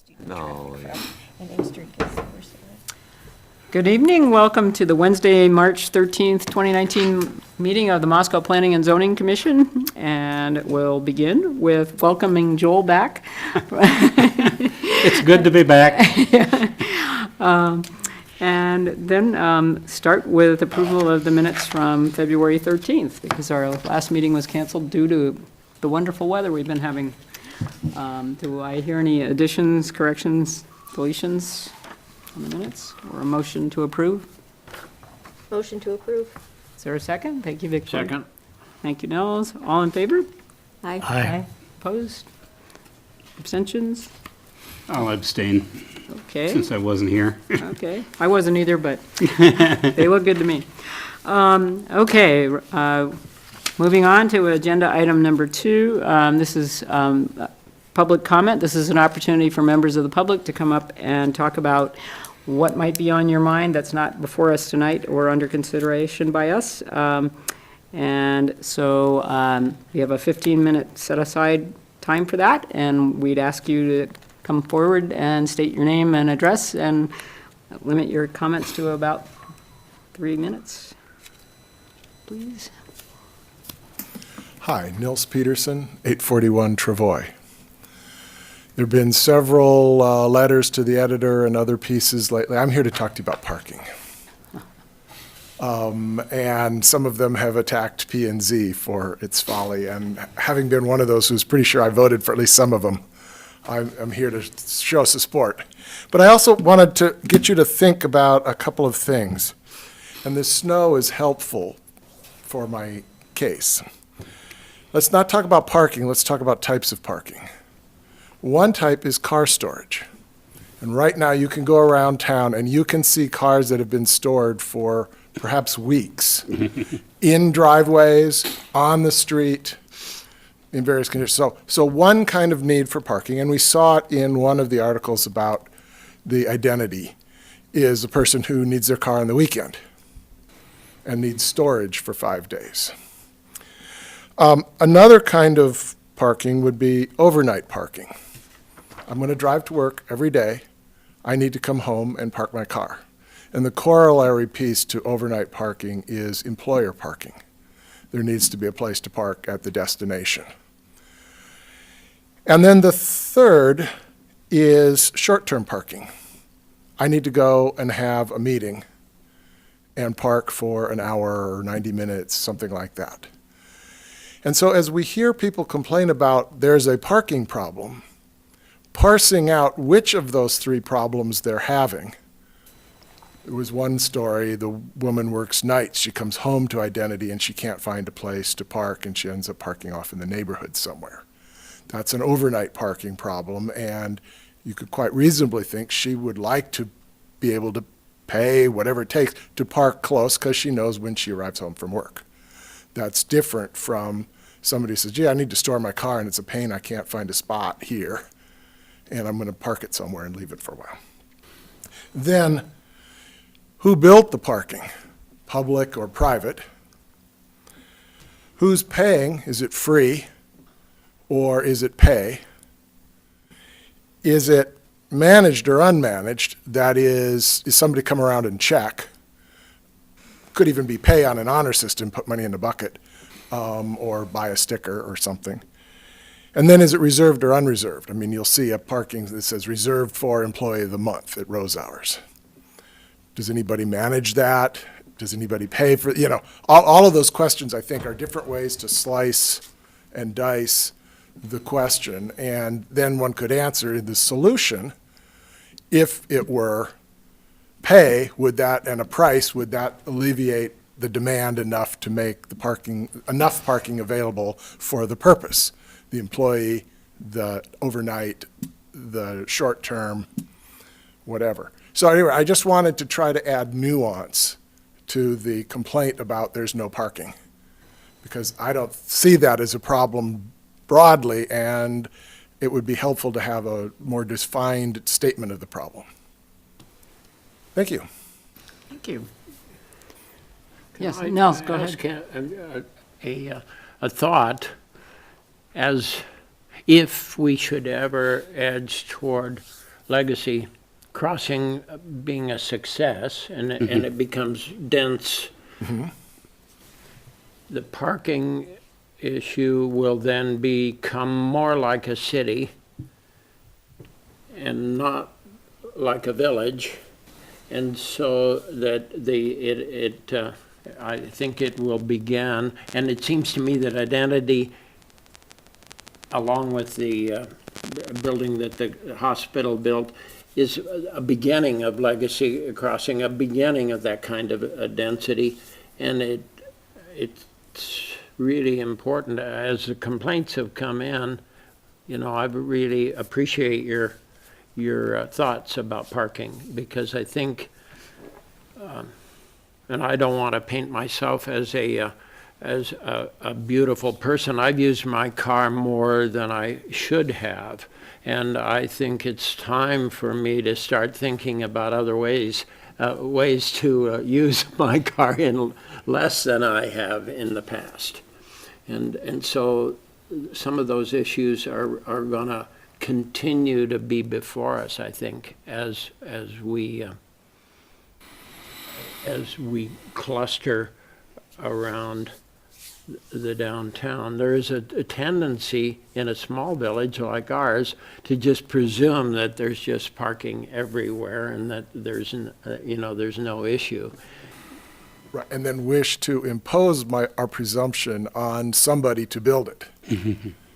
student No. traffic from an in-street consumer service. Good evening. Welcome to the Wednesday, March 13th, 2019 meeting of the Moscow Planning and Zoning Commission. And we'll begin with welcoming Joel back. It's good to be back. And then start with approval of the minutes from February 13th, because our last meeting was canceled due to the wonderful weather we've been having. Do I hear any additions, corrections, deletions on the minutes, or a motion to approve? Motion to approve. Is there a second? Thank you, Victoria. Second. Thank you, Nels. All in favor? Aye. Aye. Opposed? Abstentions? I'll abstain Okay, since I wasn't here. okay. I wasn't either, but they look good to me. Okay, moving on to agenda item number 2. This is public comment. This is an opportunity for members of the public to come up and talk about what might be on your mind that's not before us tonight or under consideration by us. And so we have a 15-minute set-aside time for that, and we'd ask you to come forward and state your name and address and limit your comments to about 3 minutes, please. Hi, Nils Peterson, 841 Travoy. There have been several letters to the editor and other pieces lately. I'm here to talk to you about parking. And some of them have attacked P&Z for its folly. And having been one of those who's pretty sure I voted for at least some of them, I'm here to show support. But I also wanted to get you to think about a couple of things. And the snow is helpful for my case. Let's not talk about parking, let's talk about types of parking. One type is car storage. And right now you can go around town and you can see cars that have been stored for perhaps weeks in driveways, on the street, in various conditions. So one kind of need for parking, and we saw it in one of the articles about the identity, is a person who needs their car on the weekend and needs storage for 5 days. Another kind of parking would be overnight parking. I'm going to drive to work every day. I need to come home and park my car. And the corollary piece to overnight parking is employer parking. There needs to be a place to park at the destination. And then the third is short-term parking. I need to go and have a meeting and park for an hour or 90 minutes, something like that. And so as we hear people complain about there's a parking problem, parsing out which of those 3 problems they're having. There was one story, the woman works nights, she comes home to identity and she can't find a place to park and she ends up parking off in the neighborhood somewhere. That's an overnight parking problem, and you could quite reasonably think she would like to be able to pay whatever it takes to park close because she knows when she arrives home from work. That's different from somebody who says, gee, I need to store my car and it's a pain, I can't find a spot here, and I'm going to park it somewhere and leave it for a while. Then, who built the parking, public or private? Who's paying? Is it free or is it pay? Is it managed or unmanaged? That is somebody come around and check? Could even be pay on an honor system, put money in a bucket, or buy a sticker or something. And then is it reserved or unreserved? I mean, you'll see a parking that says reserved for employee of the month at Rose Hours. Does anybody manage that? Does anybody pay for, all of those questions I think are different ways to slice and dice the question. And then one could answer the solution. If it were pay, would that, and a price, would that alleviate the demand enough to make the enough parking available for the purpose? The employee, the overnight, the short term, whatever. So anyway, I just wanted to try to add nuance to the complaint about there's no parking, because I don't see that as a problem broadly, and it would be helpful to have a more defined statement of the problem. Thank you. Thank you. Yes, Nels, go ahead. A thought, as if we should ever edge toward Legacy Crossing being a success and it becomes dense, the parking issue will then become more like a city and not like a village. And so that I think it will begin, and it seems to me that identity, along with the building that the hospital built, is a beginning of Legacy Crossing, a beginning of that kind of density. And it's really important. As the complaints have come in, I really appreciate your thoughts about parking, because I think, and I don't want to paint myself as a beautiful person. I've used my car more than I should have, and I think it's time for me to start thinking about other ways to use my car in less than I have in the past. And so some of those issues are going to continue to be before us, I think, as we cluster around the downtown. There is a tendency in a small village like ours to just presume that there's just parking everywhere and that there's no issue. Right, and then wish to impose our presumption on somebody to build it.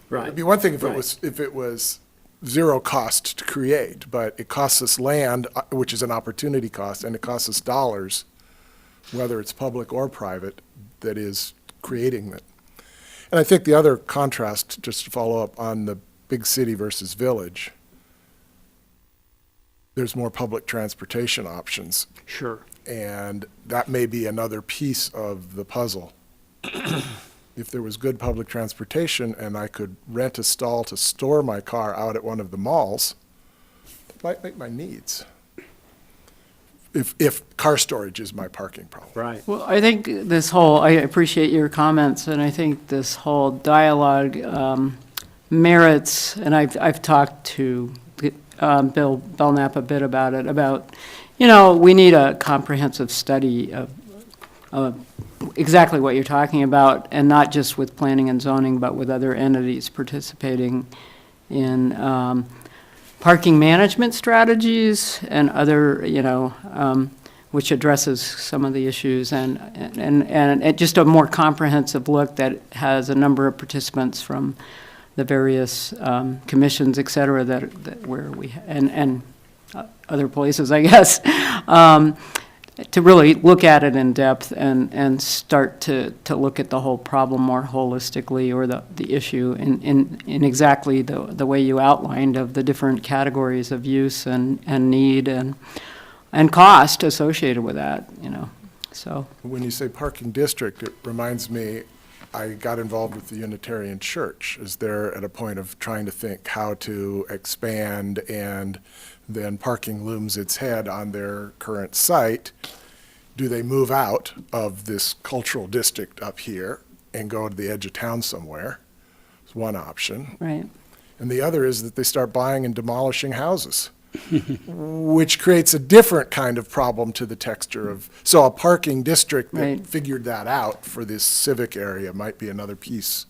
Right. It'd be one thing if Right. it was zero cost to create, but it costs us land, which is an opportunity cost, and it costs us dollars, whether it's public or private, that is creating it. And I think the other contrast, just to follow up on the big city versus village, there's more public transportation options, Sure. and that may be another piece of the puzzle. If there was good public transportation and I could rent a stall to store my car out at one of the malls, it might make my needs. If car storage is my parking problem. Right. Well, I think I appreciate your comments, and I think this whole dialogue merits, and I've talked to Bill Belknap a bit about it, we need a comprehensive study of exactly what you're talking about, and not just with planning and zoning, but with other entities participating in parking management strategies and other, which addresses some of the issues, and just a more comprehensive look that has a number of participants from the various commissions, et cetera, that where we, and other places, I guess, to really look at it in depth and start to look at the whole problem more holistically, or the issue in exactly the way you outlined, of the different categories of use and need and cost associated with that, so. When you say parking district, it reminds me, I got involved with the Unitarian Church as they're at a point of trying to think how to expand, and then parking looms its head on their current site. Do they move out of this cultural district up here and go to the edge of town somewhere? It's one option. Right. And the other is that they start buying and demolishing houses, which creates a different kind of problem to the texture of, so a parking district that Right. figured that out for this civic area might be another piece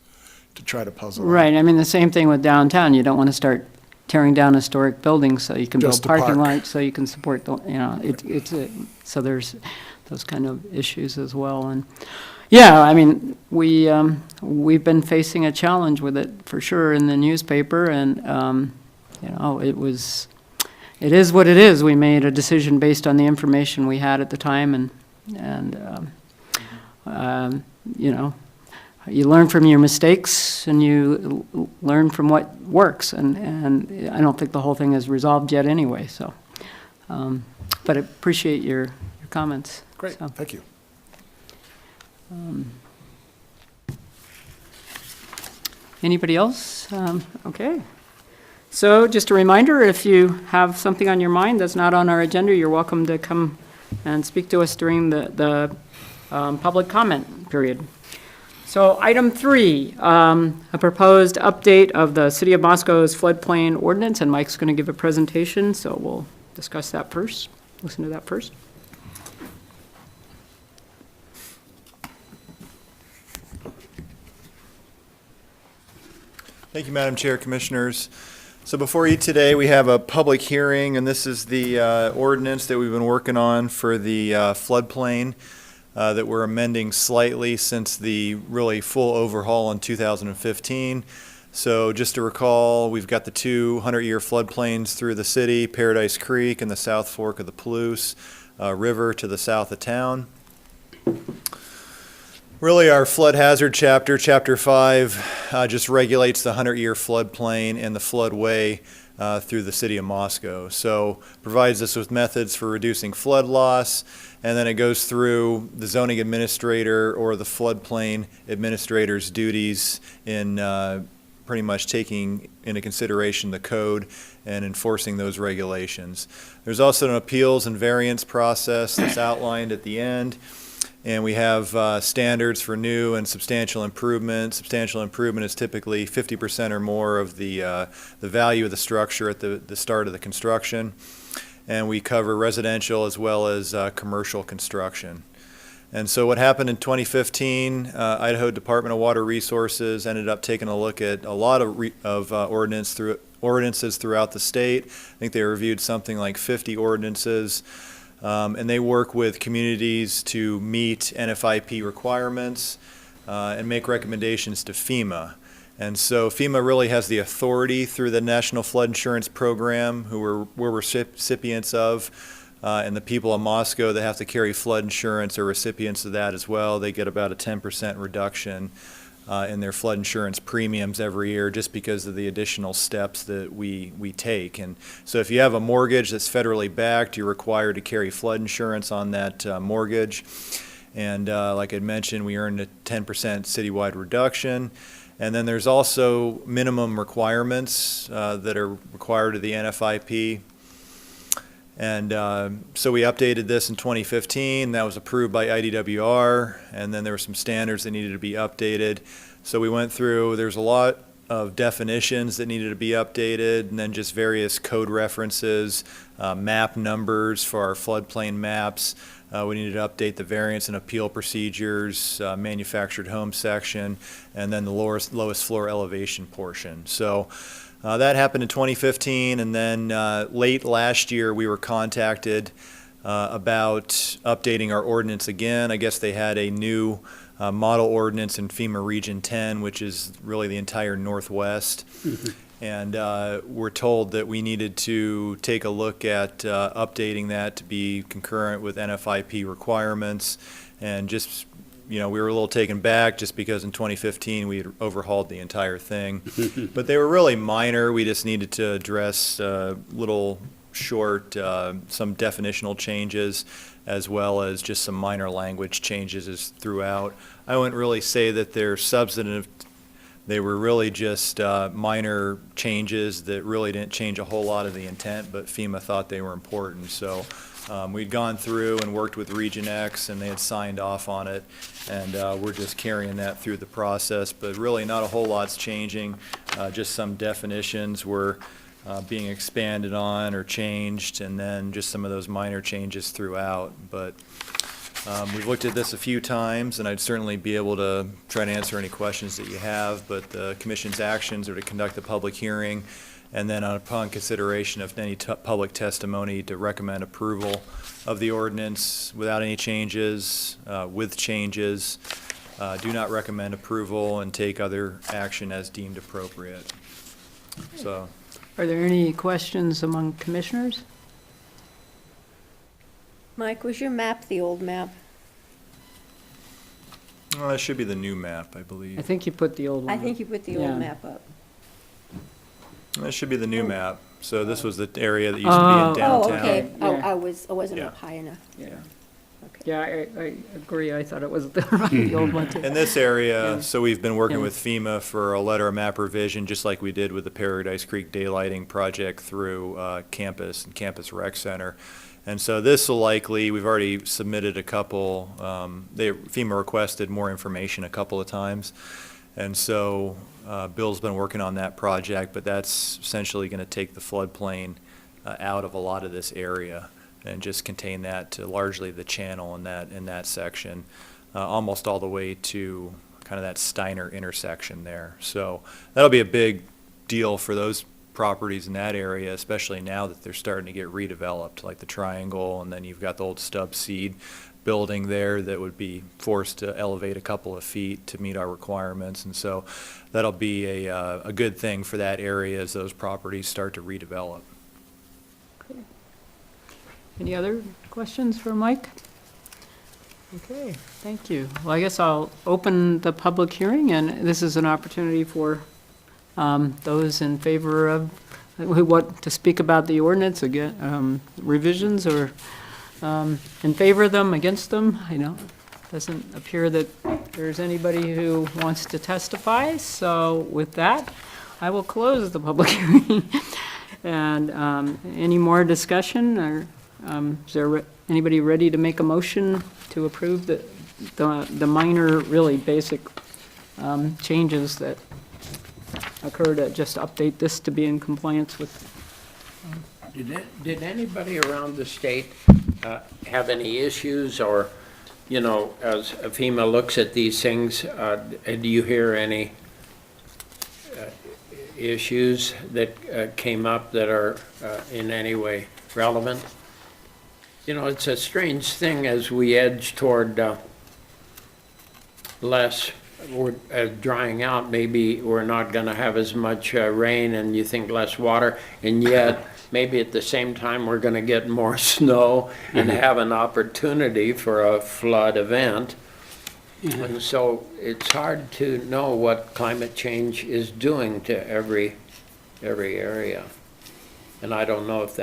to try to puzzle out. Right, I mean, the same thing with downtown. You don't want to start tearing down historic buildings so you can build Just to parking park. lots, so you can support so there's those kind of issues as well. And yeah, I mean, we've been facing a challenge with it for sure in the newspaper, and it is what it is. We made a decision based on the information we had at the time, and you learn from your mistakes, and you learn from what works, and I don't think the whole thing is resolved yet anyway, so. But I appreciate your comments. Great, So, thank you. Anybody else? Okay. So just a reminder, if you have something on your mind that's not on our agenda, you're welcome to come and speak to us during the public comment period. So item 3, a proposed update of the City of Moscow's floodplain ordinance, and Mike's going to give a presentation, so we'll discuss that first, listen to that first. Thank you, Madam Chair, Commissioners. So before you today, we have a public hearing, and this is the ordinance that we've been working on for the floodplain that we're amending slightly since the really full overhaul in 2015. So just to recall, we've got the 200-year floodplains through the city, Paradise Creek and the South Fork of the Palouse River to the south of town. Really, our flood hazard chapter, Chapter 5, just regulates the 100-year floodplain and the floodway through the city of Moscow. So provides us with methods for reducing flood loss, and then it goes through the zoning administrator or the floodplain administrator's duties in pretty much taking into consideration the code and enforcing those regulations. There's also an appeals and variance process that's outlined at the end. And we have standards for new and substantial improvement. Substantial improvement is typically 50% or more of the value of the structure at the start of the construction. And we cover residential as well as commercial construction. And so what happened in 2015, Idaho Department of Water Resources ended up taking a look at a lot of ordinances throughout the state. I think they reviewed something like 50 ordinances. And they work with communities to meet NFIP requirements and make recommendations to FEMA. And so FEMA really has the authority through the National Flood Insurance Program, who we're recipients of, and the people of Moscow that have to carry flood insurance are recipients of that as well. They get about a 10% reduction in their flood insurance premiums every year just because of the additional steps that we take. And so if you have a mortgage that's federally backed, you're required to carry flood insurance on that mortgage. And like I mentioned, we earned a 10% citywide reduction. And then there's also minimum requirements that are required of the NFIP. And so we updated this in 2015. That was approved by IDWR, and then there were some standards that needed to be updated. So we went through, there's a lot of definitions that needed to be updated, and then just various code references, map numbers for our floodplain maps. We needed to update the variance and appeal procedures, manufactured home section, and then the lowest floor elevation portion. So that happened in 2015, and then late last year we were contacted about updating our ordinance again. I guess they had a new model ordinance in FEMA Region 10, which is really the entire Northwest. And we're told that we needed to take a look at updating that to be concurrent with NFIP requirements, and just we were a little taken back just because in 2015 we had overhauled the entire thing. But they were really minor. We just needed to address little short, some definitional changes, as well as just some minor language changes throughout. I wouldn't really say that they're substantive. They were really just minor changes that really didn't change a whole lot of the intent, but FEMA thought they were important. So we'd gone through and worked with Region X, and they had signed off on it, and we're just carrying that through the process. But really not a whole lot's changing, just some definitions were being expanded on or changed, and then just some of those minor changes throughout. But we've looked at this a few times, and I'd certainly be able to try to answer any questions that you have, but the Commission's actions are to conduct a public hearing, and then upon consideration of any public testimony, to recommend approval of the ordinance without any changes, with changes. Do not recommend approval, and take other action as deemed appropriate. So. Are there any questions among commissioners? Mike, was your map the old map? That should be the new map, I I believe. think you put the old one. I think you put the Yeah. old map up. That should be the new map. So this was the area that used to be in Oh. downtown. Oh, okay. Yeah. I wasn't Yeah. up high enough. Yeah, Okay. yeah, I agree. I thought it was the old one too. In this area, Yeah. so we've been working Yeah. with FEMA for a letter of map revision, just like we did with the Paradise Creek daylighting project through campus and Campus Rec Center. And so this will likely, we've already submitted a couple, FEMA requested more information a couple of times. And so Bill's been working on that project, but that's essentially going to take the floodplain out of a lot of this area and just contain that to largely the channel in that section, almost all the way to kind of that Steiner intersection there. So that'll be a big deal for those properties in that area, especially now that they're starting to get redeveloped, like the Triangle, and then you've got the old Stubb Seed building there that would be forced to elevate a couple of feet to meet our requirements. And so that'll be a good thing for that area as those properties start to redevelop. Any other questions for Mike? Okay, thank you. Well, I guess I'll open the public hearing, and this is an opportunity for those in favor of, who want to speak about the ordinance, again, revisions, or in favor of them, against them. Doesn't appear that there's anybody who wants to testify, so with that, I will close the public hearing. And any more discussion, or is there anybody ready to make a motion to approve the minor, really basic changes that occur to just update this to be in compliance with? Did anybody around the state have any issues, or, as FEMA looks at these things, do you hear any issues that came up that are in any way relevant? It's a strange thing as we edge toward less, or drying out. Maybe we're not going to have as much rain, and you think less water, and yet maybe at the same time we're going to get more snow and have an opportunity for a flood event. And so it's hard to know what climate change is doing to every area. And I don't know if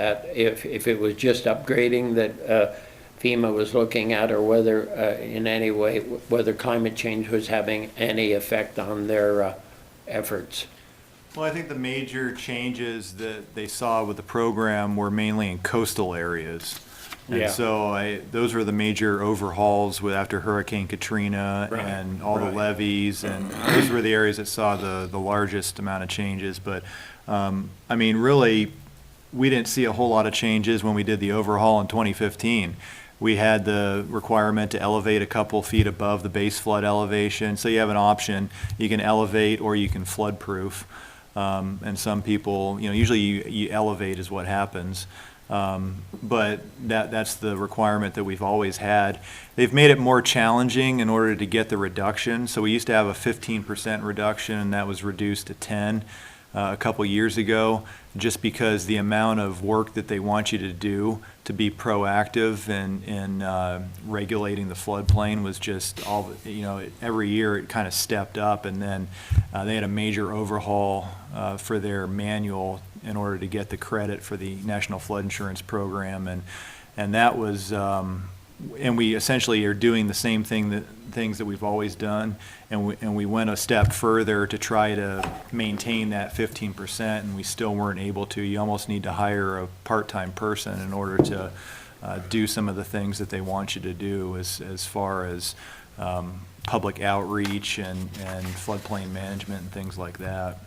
it was just upgrading that FEMA was looking at, or whether in any way, whether climate change was having any effect on their efforts. Well, I think the major changes that they saw with the program were mainly in coastal areas. And Yeah. so those were the major overhauls after Hurricane Katrina, Right, and all the right. levees, and those were the areas that saw the largest amount of changes. But, really, we didn't see a whole lot of changes when we did the overhaul in 2015. We had the requirement to elevate a couple feet above the base flood elevation, so you have an option. You can elevate or you can flood proof. And some people, usually you elevate is what happens. But that's the requirement that we've always had. They've made it more challenging in order to get the reduction. So we used to have a 15% reduction, and that was reduced to 10 a couple years ago, just because the amount of work that they want you to do to be proactive in regulating the floodplain was just every year it kind of stepped up, and then they had a major overhaul for their manual in order to get the credit for the National Flood Insurance Program, and that was, and we essentially are doing the same things that we've always done, and we went a step further to try to maintain that 15%, and we still weren't able to. You almost need to hire a part-time person in order to do some of the things that they want you to do as far as public outreach and floodplain management and things like that.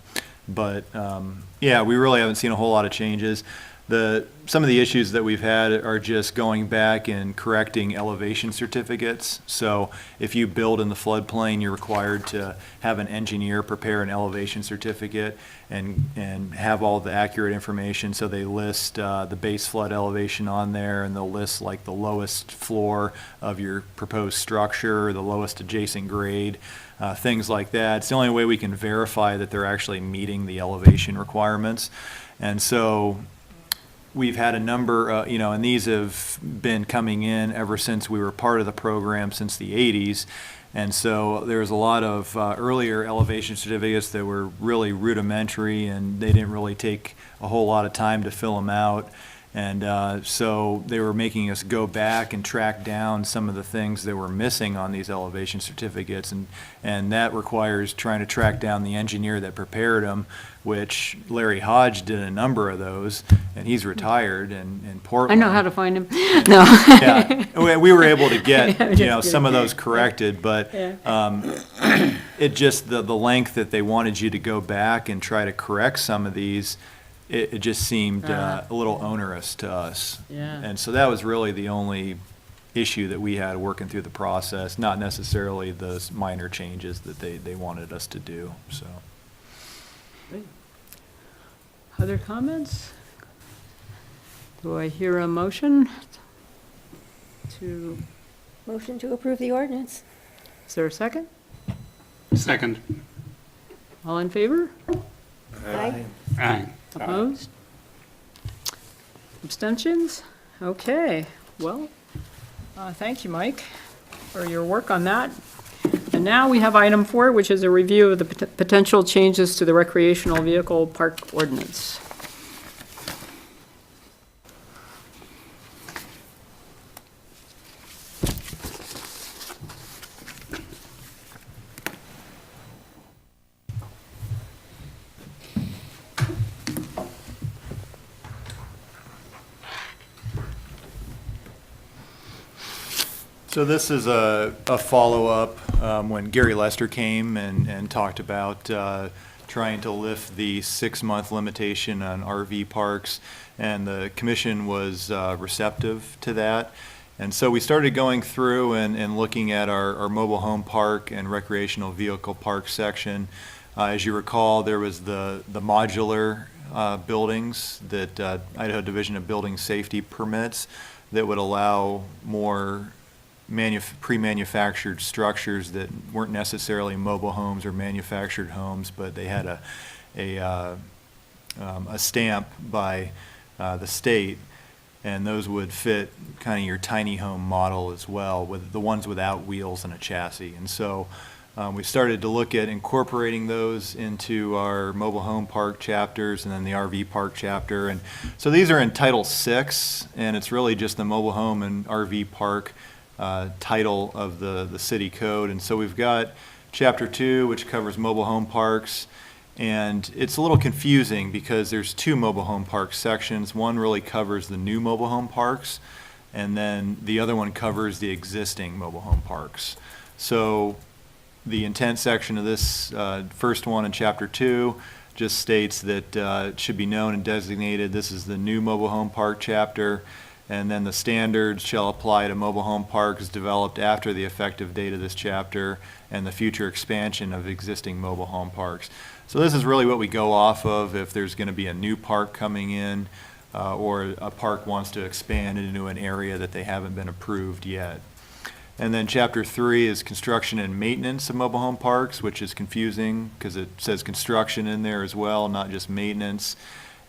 But we really haven't seen a whole lot of changes. Some of the issues that we've had are just going back and correcting elevation certificates. So if you build in the floodplain, you're required to have an engineer prepare an elevation certificate and have all the accurate information. So they list the base flood elevation on there, and they'll list like the lowest floor of your proposed structure, the lowest adjacent grade, things like that. It's the only way we can verify that they're actually meeting the elevation requirements. And so we've had a number, and these have been coming in ever since we were part of the program since the 80s. And so there's a lot of earlier elevation certificates that were really rudimentary, and they didn't really take a whole lot of time to fill them out. And so they were making us go back and track down some of the things that were missing on these elevation certificates. And that requires trying to track down the engineer that prepared them, which Larry Hodge did a number of those, and he's retired in I Portland. know how to find him. No. Yeah, we were able to get, Yeah, you know, just some of those corrected, but Yeah. it just, the length that they wanted you to go back and try to correct some of these, it just seemed a little onerous to us. Yeah. And so that was really the only issue that we had working through the process, not necessarily those minor changes that they wanted us to do, so. Other comments? Do I hear a motion to, Motion to approve the ordinance. is there a second? Second. All in favor? Aye. Aye. Opposed? Abstentions? Okay, well, thank you, Mike, for your work on that. And now we have item 4, which is a review of the potential changes to the recreational vehicle park ordinance. So this is a follow-up when Gary Lester came and talked about trying to lift the 6-month limitation on RV parks, and the commission was receptive to that. And so we started going through and looking at our mobile home park and recreational vehicle park section. As you recall, there was the modular buildings that Idaho Division of Building Safety permits that would allow more pre-manufactured structures that weren't necessarily mobile homes or manufactured homes, but they had a stamp by the state, and those would fit kind of your tiny home model as well, with the ones without wheels and a chassis. And so we started to look at incorporating those into our mobile home park chapters and then the RV park chapter. And so these are in Title VI, and it's really just the mobile home and RV park title of the city code. And so we've got Chapter 2, which covers mobile home parks, and it's a little confusing because there's 2 mobile home park sections. One really covers the new mobile home parks, and then the other one covers the existing mobile home parks. So the intent section of this first one in Chapter 2 just states that it should be known and designated, this is the new mobile home park chapter, and then the standards shall apply to mobile home parks developed after the effective date of this chapter and the future expansion of existing mobile home parks. So this is really what we go off of if there's going to be a new park coming in or a park wants to expand into an area that they haven't been approved yet. And then Chapter 3 is construction and maintenance of mobile home parks, which is confusing because it says construction in there as well, not just maintenance.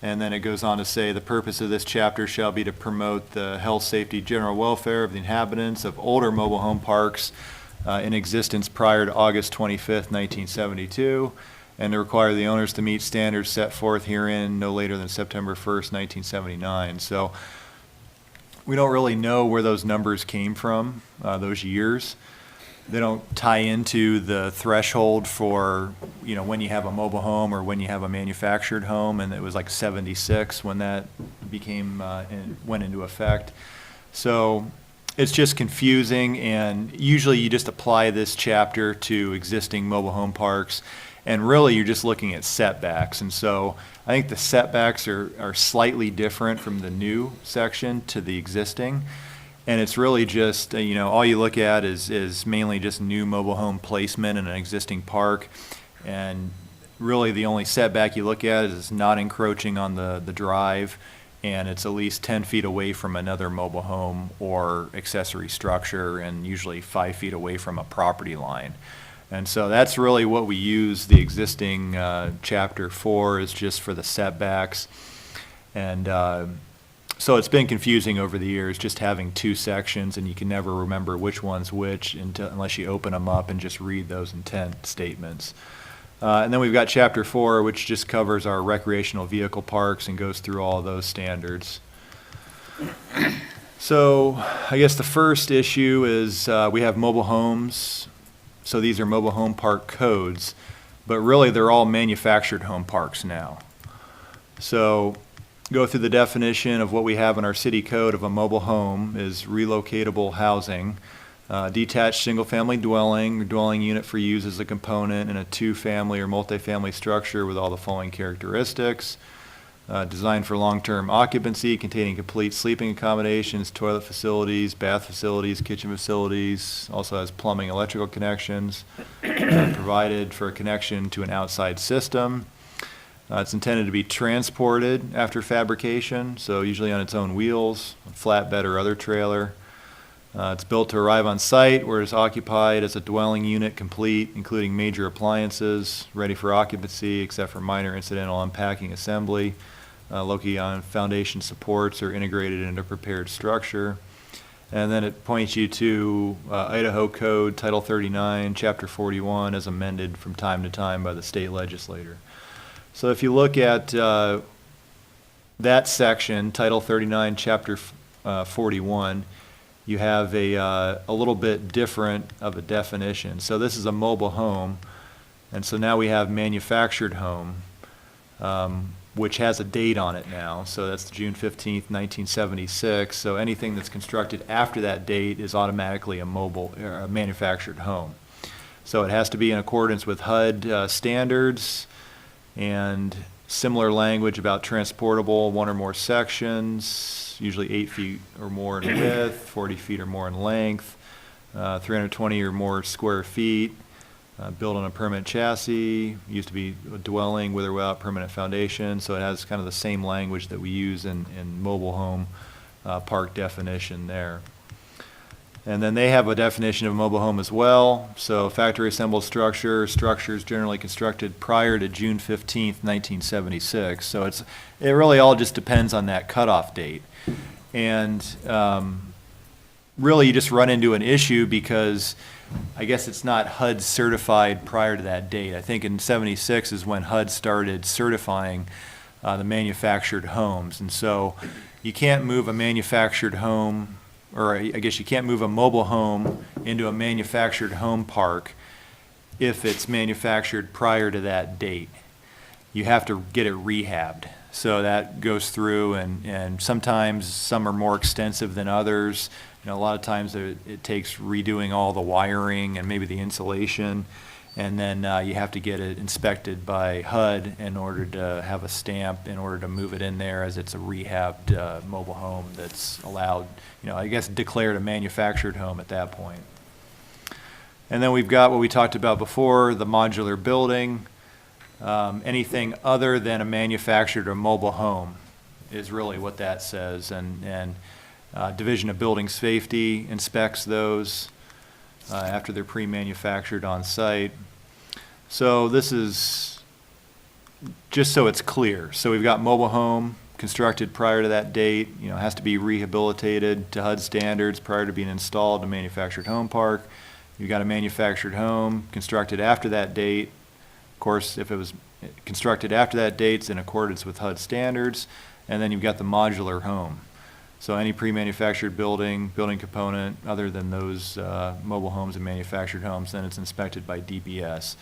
And then it goes on to say, the purpose of this chapter shall be to promote the health, safety, general welfare of the inhabitants of older mobile home parks in existence prior to August 25th, 1972, and to require the owners to meet standards set forth herein no later than September 1st, 1979. So we don't really know where those numbers came from, those years. They don't tie into the threshold for, you know, when you have a mobile home or when you have a manufactured home, and it was like 76 when that became went into effect. So it's just confusing, and usually you just apply this chapter to existing mobile home parks, and really you're just looking at setbacks. And so I think the setbacks are slightly different from the new section to the existing. And it's really just, you know, all you look at is mainly just new mobile home placement in an existing park. And really the only setback you look at is not encroaching on the drive, and it's at least 10 feet away from another mobile home or accessory structure, and usually 5 feet away from a property line. And so that's really what we use the existing chapter for, is just for the setbacks. And so it's been confusing over the years, just having 2 sections, and you can never remember which one's which unless you open them up and just read those intent statements. And then we've got Chapter 4, which just covers our recreational vehicle parks and goes through all of those standards. So I guess the first issue is we have mobile homes. So these are mobile home park codes, but really they're all manufactured home parks now. So go through the definition of what we have in our city code of a mobile home is relocatable housing, detached single-family dwelling, or dwelling unit for use as a component in a two-family or multifamily structure with all the following characteristics. Designed for long-term occupancy, containing complete sleeping accommodations, toilet facilities, bath facilities, kitchen facilities, also has plumbing, electrical connections, provided for a connection to an outside system. It's intended to be transported after fabrication, so usually on its own wheels, a flatbed or other trailer. It's built to arrive on site where it's occupied as a dwelling unit complete, including major appliances, ready for occupancy except for minor incidental unpacking assembly, located on foundation supports or integrated into prepared structure. And then it points you to Idaho Code, Title 39, Chapter 41, as amended from time to time by the state legislator. So if you look at that section, Title 39, Chapter 41, you have a little bit different of a definition. So this is a mobile home, and so now we have manufactured home, which has a date on it now. So that's June 15th, 1976. So anything that's constructed after that date is automatically a mobile or a manufactured home. So it has to be in accordance with HUD standards and similar language about transportable, one or more sections, usually 8 feet or more in width, 40 feet or more in length, 320 or more square feet, built on a permanent chassis, used to be a dwelling with or without permanent foundation, so it has kind of the same language that we use in mobile home park definition there. And then they have a definition of mobile home as well. So factory assembled structures generally constructed prior to June 15th, 1976. So it really all just depends on that cutoff date. And really you just run into an issue because I guess it's not HUD certified prior to that date. I think in 76 is when HUD started certifying the manufactured homes. And so you can't move a manufactured home, or I guess you can't move a mobile home into a manufactured home park if it's manufactured prior to that date. You have to get it rehabbed. So that goes through, and sometimes some are more extensive than others. You know, a lot of times it takes redoing all the wiring and maybe the insulation, and then you have to get it inspected by HUD in order to have a stamp, in order to move it in there as it's a rehabbed mobile home that's allowed, you know, I guess declared a manufactured home at that point. And then we've got what we talked about before, the modular building. Anything other than a manufactured or mobile home is really what that says, and Division of Building Safety inspects those after they're pre-manufactured on site. So this is just so it's clear. So we've got mobile home constructed prior to that date, you know, has to be rehabilitated to HUD standards prior to being installed in a manufactured home park. You've got a manufactured home constructed after that date. Of course, if it was constructed after that date, it's in accordance with HUD standards. And then you've got the modular home. So any pre-manufactured building component other than those mobile homes and manufactured homes, then it's inspected by DPS.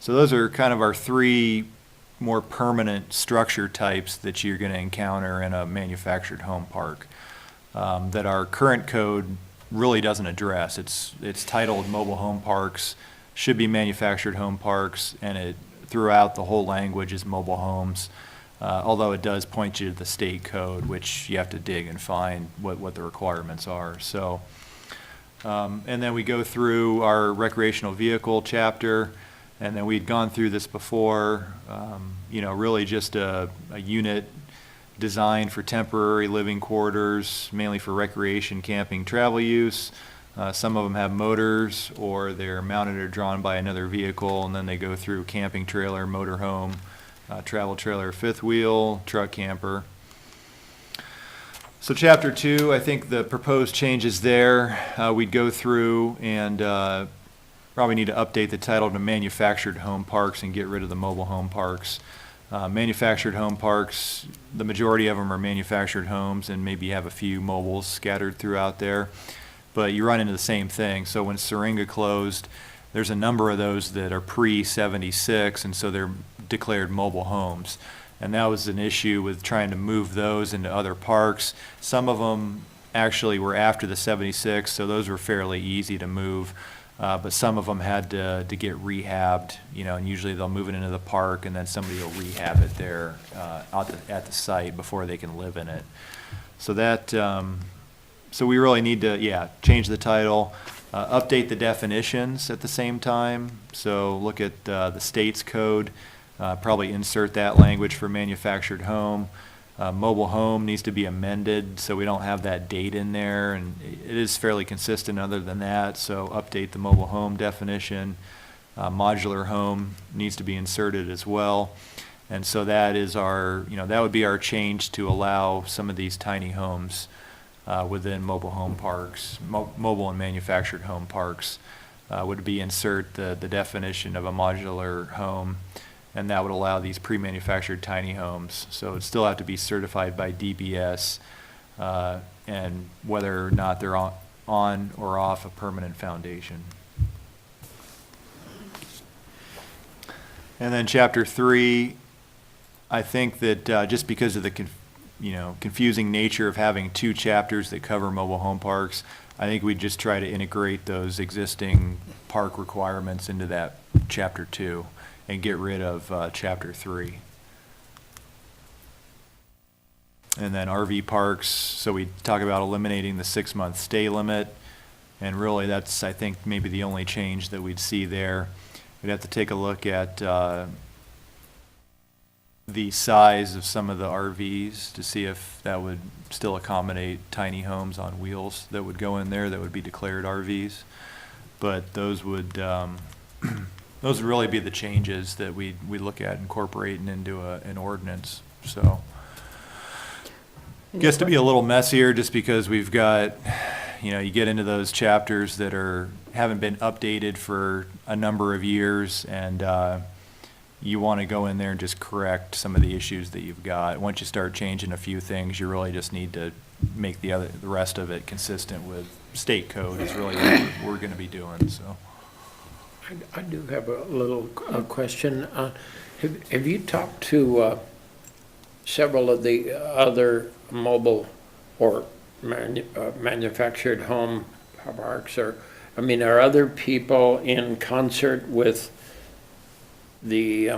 So those are kind of our three more permanent structure types that you're going to encounter in a manufactured home park that our current code really doesn't address. It's titled mobile home parks, should be manufactured home parks, and it throughout the whole language is mobile homes. Although it does point you to the state code, which you have to dig and find what the requirements are. So, and then we go through our recreational vehicle chapter, and then we'd gone through this before, you know, really just a unit designed for temporary living quarters, mainly for recreation, camping, travel use. Some of them have motors, or they're mounted or drawn by another vehicle, and then they go through camping trailer, motorhome, travel trailer, fifth wheel, truck camper. So chapter 2, I think the proposed changes there, we'd go through and probably need to update the title to manufactured home parks and get rid of the mobile home parks. Manufactured home parks, the majority of them are manufactured homes, and maybe you have a few mobiles scattered throughout there. But you run into the same thing. So when Syringa closed, there's a number of those that are pre-76, and so they're declared mobile homes. And that was an issue with trying to move those into other parks. Some of them actually were after the 76, so those were fairly easy to move. But some of them had to get rehabbed, and usually they'll move it into the park, and then somebody will rehab it there at the site before they can live in it. So that, so we really need to, change the title, update the definitions at the same time. So look at the state's code, probably insert that language for manufactured home. Mobile home needs to be amended so we don't have that date in there, and it is fairly consistent other than that, so update the mobile home definition. Modular home needs to be inserted as well. And so that is our, that would be our change to allow some of these tiny homes within mobile home parks, mobile and manufactured home parks, would be insert the definition of a modular home. And that would allow these pre-manufactured tiny homes. So it'd still have to be certified by DBS, and whether or not they're on or off a permanent foundation. And then chapter 3, I think that just because of the confusing nature of having two chapters that cover mobile home parks, I think we'd just try to integrate those existing park requirements into that chapter 2. And get rid of chapter 3. And then RV parks, so we talk about eliminating the 6-month stay limit, and really that's, I think, maybe the only change that we'd see there. We'd have to take a look at the size of some of the RVs to see if that would still accommodate tiny homes on wheels that would go in there that would be declared RVs. But those would those would really be the changes that we look at incorporating into an ordinance. So gets to be a little messier just because we've got, you get into those chapters that haven't been updated for a number of years, and you want to go in there and just correct some of the issues that you've got. Once you start changing a few things, you really just need to make the rest of it consistent with state code is really what we're going to be doing. So. I do have a little question. Have you talked to several of the other mobile or manufactured home parks? Are other people in concert with the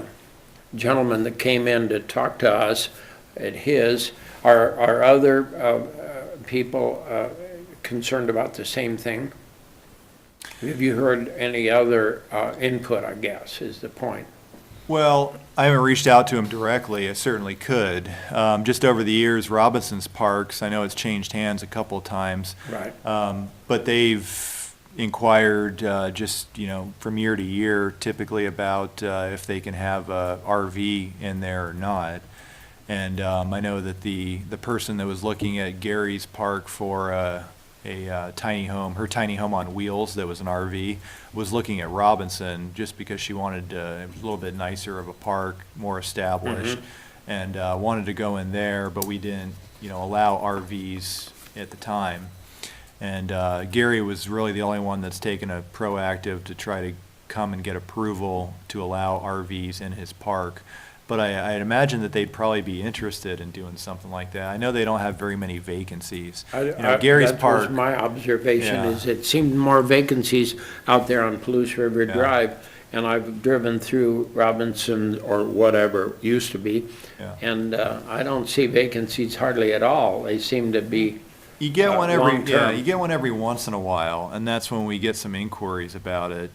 gentleman that came in to talk to us at his? Are other people concerned about the same thing? Have you heard any other input, I guess, is the point? Well, I haven't reached out to him directly. I certainly could. Just over the years, Robinson's Parks, I know it's changed hands a couple of times. Right. But they've inquired from year to year, typically about if they can have a RV in there or not. And I know that the person that was looking at Gary's park for a tiny home, her tiny home on wheels that was an RV, was looking at Robinson just because she wanted it was a little bit nicer of a park, more established, and wanted to go in there, but we didn't, allow RVs at the time. And Gary was really the only one that's taken a proactive to try to come and get approval to allow RVs in his park. But I'd imagine that they'd probably be interested in doing something like that. I know they don't have very many vacancies. Gary's Park. That was my observation, Yeah. is it seemed more vacancies out there on Palouse River Drive. And I've driven through Robinson or whatever it used to be. Yeah. And I don't see vacancies hardly at all. They seem to be You get one every long-term. you get one every once in a while, and that's when we get some inquiries about it.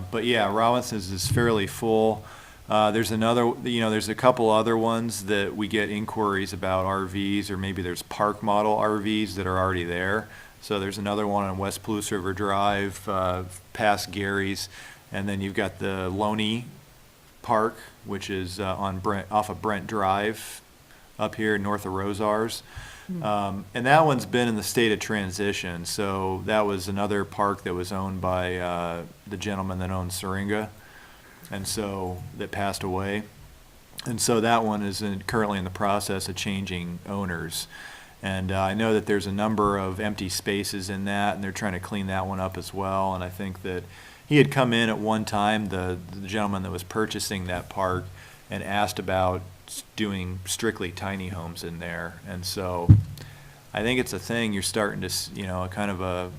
But yeah, Robinson's is fairly full. There's there's a couple other ones that we get inquiries about RVs, or maybe there's park model RVs that are already there. So there's another one on West Palouse River Drive, past Gary's, and then you've got the Loney Park, which is off of Brent Drive, up here north of Rosars. And that one's been in the state of transition. So that was another park that was owned by the gentleman that owned Syringa, and so that passed away. And so that one is currently in the process of changing owners. And I know that there's a number of empty spaces in that, and they're trying to clean that one up as well. And I think that he had come in at one time, the gentleman that was purchasing that park, and asked about doing strictly tiny homes in there. And so I think it's a thing you're starting to, kind of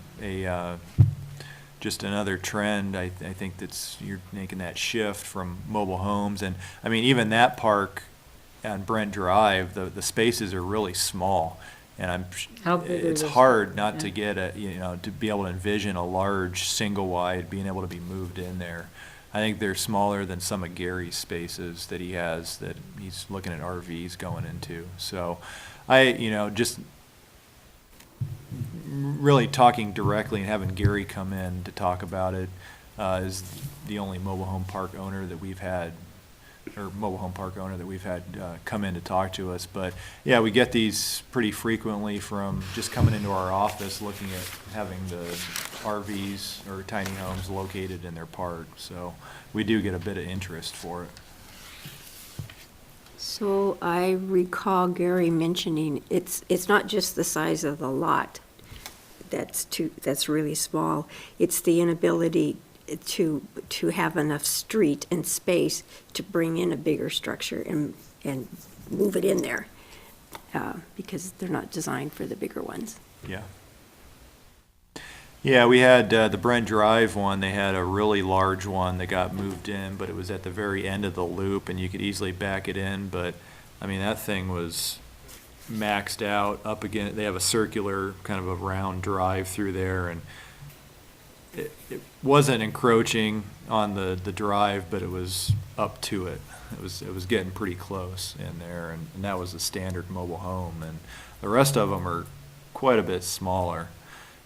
just another trend. I think you're making that shift from mobile homes. And I mean, even that park on Brent Drive, the spaces are really small. And How big are it's those? hard not Yeah. to get to be able to envision a large single wide being able to be moved in there. I think they're smaller than some of Gary's spaces that he has that he's looking at RVs going into. So just really talking directly and having Gary come in to talk about it is the only mobile home park owner that we've had come in to talk to us. But yeah, we get these pretty frequently from just coming into our office looking at having the RVs or tiny homes located in their park. So we do get a bit of interest for it. So I recall Gary mentioning, it's not just the size of the lot that's really small. It's the inability to have enough street and space to bring in a bigger structure and move it in there, because they're not designed for the bigger ones. Yeah. Yeah, we had the Brent Drive one. They had a really large one that got moved in, but it was at the very end of the loop, and you could easily back it in. But I mean, that thing was maxed out up again. They have a circular kind of a round drive through there, and it wasn't encroaching on the drive, but it was up to it. It was getting pretty close in there, and that was a standard mobile home. And the rest of them are quite a bit smaller,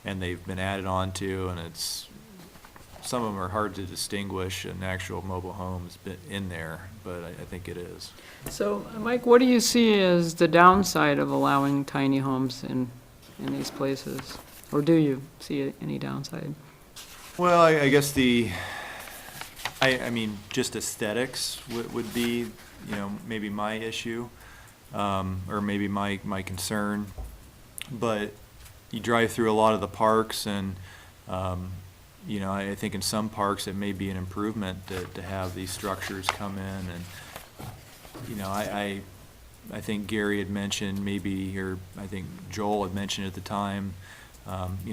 and they've been added on to, and some of them are hard to distinguish an actual mobile home's been in there, but I think it is. So, Mike, what do you see as the downside of allowing tiny homes in these places? Or do you see any downside? Well, I guess I mean, just aesthetics would be, maybe my issue, or maybe my concern. But you drive through a lot of the parks, and, I think in some parks it may be an improvement to have these structures come in. And, I think Gary had mentioned maybe, or I think Joel had mentioned at the time,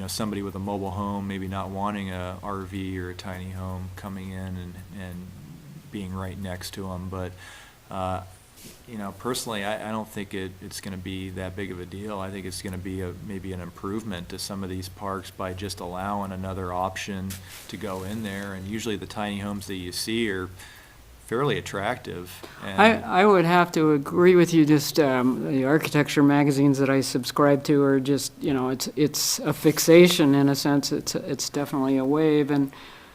somebody with a mobile home maybe not wanting a RV or a tiny home coming in and being right next to them. But, personally, I don't think it's going to be that big of a deal. I think it's going to be maybe an improvement to some of these parks by just allowing another option to go in there. And usually the tiny homes that you see are fairly attractive. And I would have to agree with you. Just the architecture magazines that I subscribe to are just, it's a fixation in a sense. It's definitely a wave. And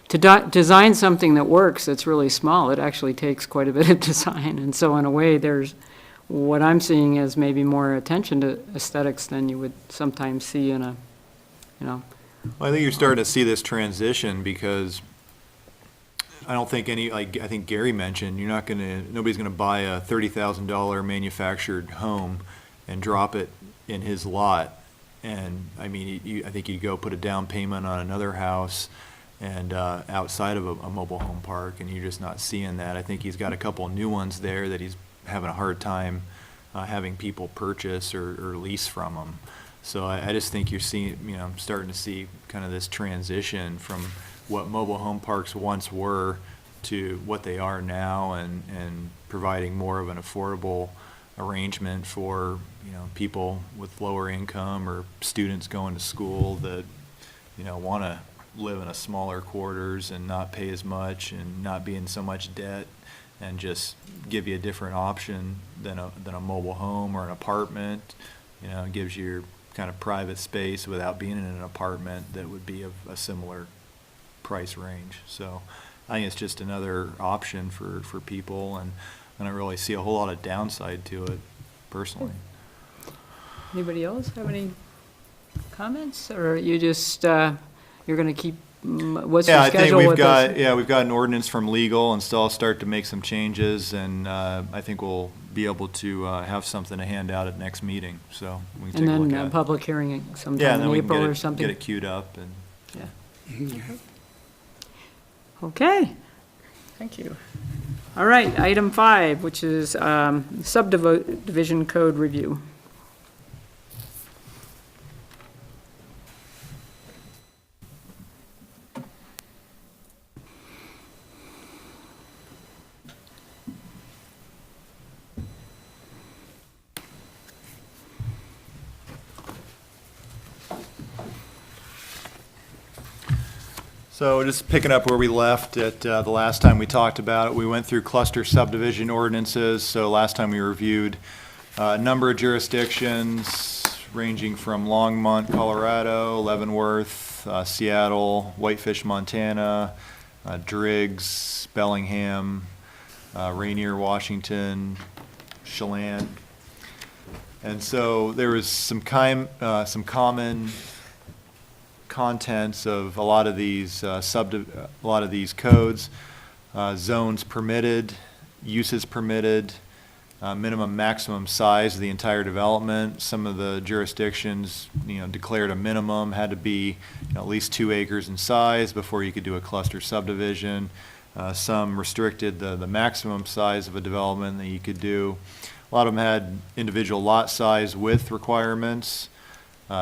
to design something that works that's really small, it actually takes quite a bit of design. And so in a way, there's what I'm seeing as maybe more attention to aesthetics than you would sometimes see in a, Well, I think you're starting to see this transition because I don't think I think Gary mentioned, nobody's gonna buy a $30,000 manufactured home and drop it in his lot. And I mean, I think you'd go put a down payment on another house and outside of a mobile home park, and you're just not seeing that. I think he's got a couple new ones there that he's having a hard time having people purchase or lease from them. So I just think you're seeing, starting to see kind of this transition from what mobile home parks once were to what they are now, and providing more of an affordable arrangement for, people with lower income or students going to school that, want to live in a smaller quarters and not pay as much and not be in so much debt, and just give you a different option than a mobile home or an apartment. It gives you your kind of private space without being in an apartment that would be of a similar price range. So I think it's just another option for people, and I don't really see a whole lot of downside to it personally. anybody else have any comments? Or you just, you're going to keep what's Yeah, your I think schedule we've with this? we've got an ordinance from legal, and still start to make some changes, and I think we'll be able to have something to hand out at next meeting, so we can And take a look then at a it. public hearing Yeah, sometime and then in we can April get or it, something? get it queued up, and Okay, thank you. All right, item 5, which is subdivision code review. So just picking up where we left at the last time we talked about it, we went through cluster subdivision ordinances. So last time we reviewed a number of jurisdictions ranging from Longmont, Colorado, Leavenworth, Seattle, Whitefish, Montana, Driggs, Bellingham, Rainier, Washington, Chelan. And so there was some common contents of a lot of these codes, zones permitted, uses permitted, minimum maximum size of the entire development. Some of the jurisdictions, declared a minimum, had to be at least 2 acres in size before you could do a cluster subdivision. Some restricted the maximum size of a development that you could do. A lot of them had individual lot size width requirements,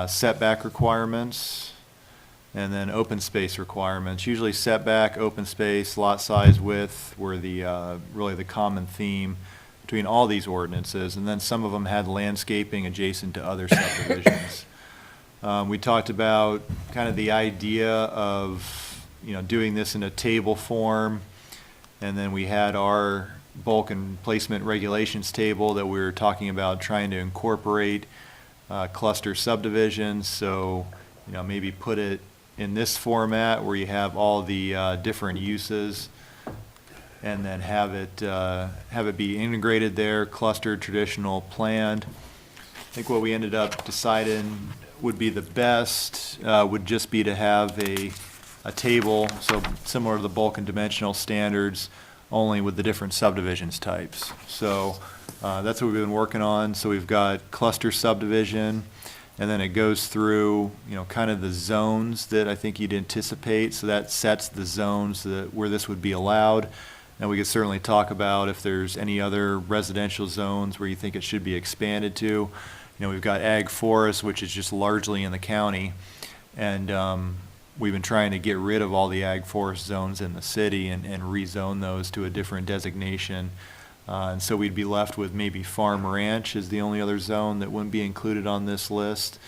setback requirements, and then open space requirements. Usually setback, open space, lot size, width were really the common theme between all these ordinances. And then some of them had landscaping adjacent to other subdivisions. We talked about kind of the idea of, doing this in a table form. And then we had our bulk and placement regulations table that we were talking about trying to incorporate cluster subdivisions. So, maybe put it in this format where you have all the different uses, and then have it be integrated there, clustered, traditional, planned. I think what we ended up deciding would be the best would just be to have a table, so similar to the bulk and dimensional standards, only with the different subdivisions types. So that's what we've been working on. So we've got cluster subdivision, and then it goes through, kind of the zones that I think you'd anticipate. So that sets the zones where this would be allowed. And we could certainly talk about if there's any other residential zones where you think it should be expanded to. We've got ag forest, which is just largely in the county. And we've been trying to get rid of all the ag forest zones in the city and rezone those to a different designation. And so we'd be left with maybe farm ranch is the only other zone that wouldn't be included on this list,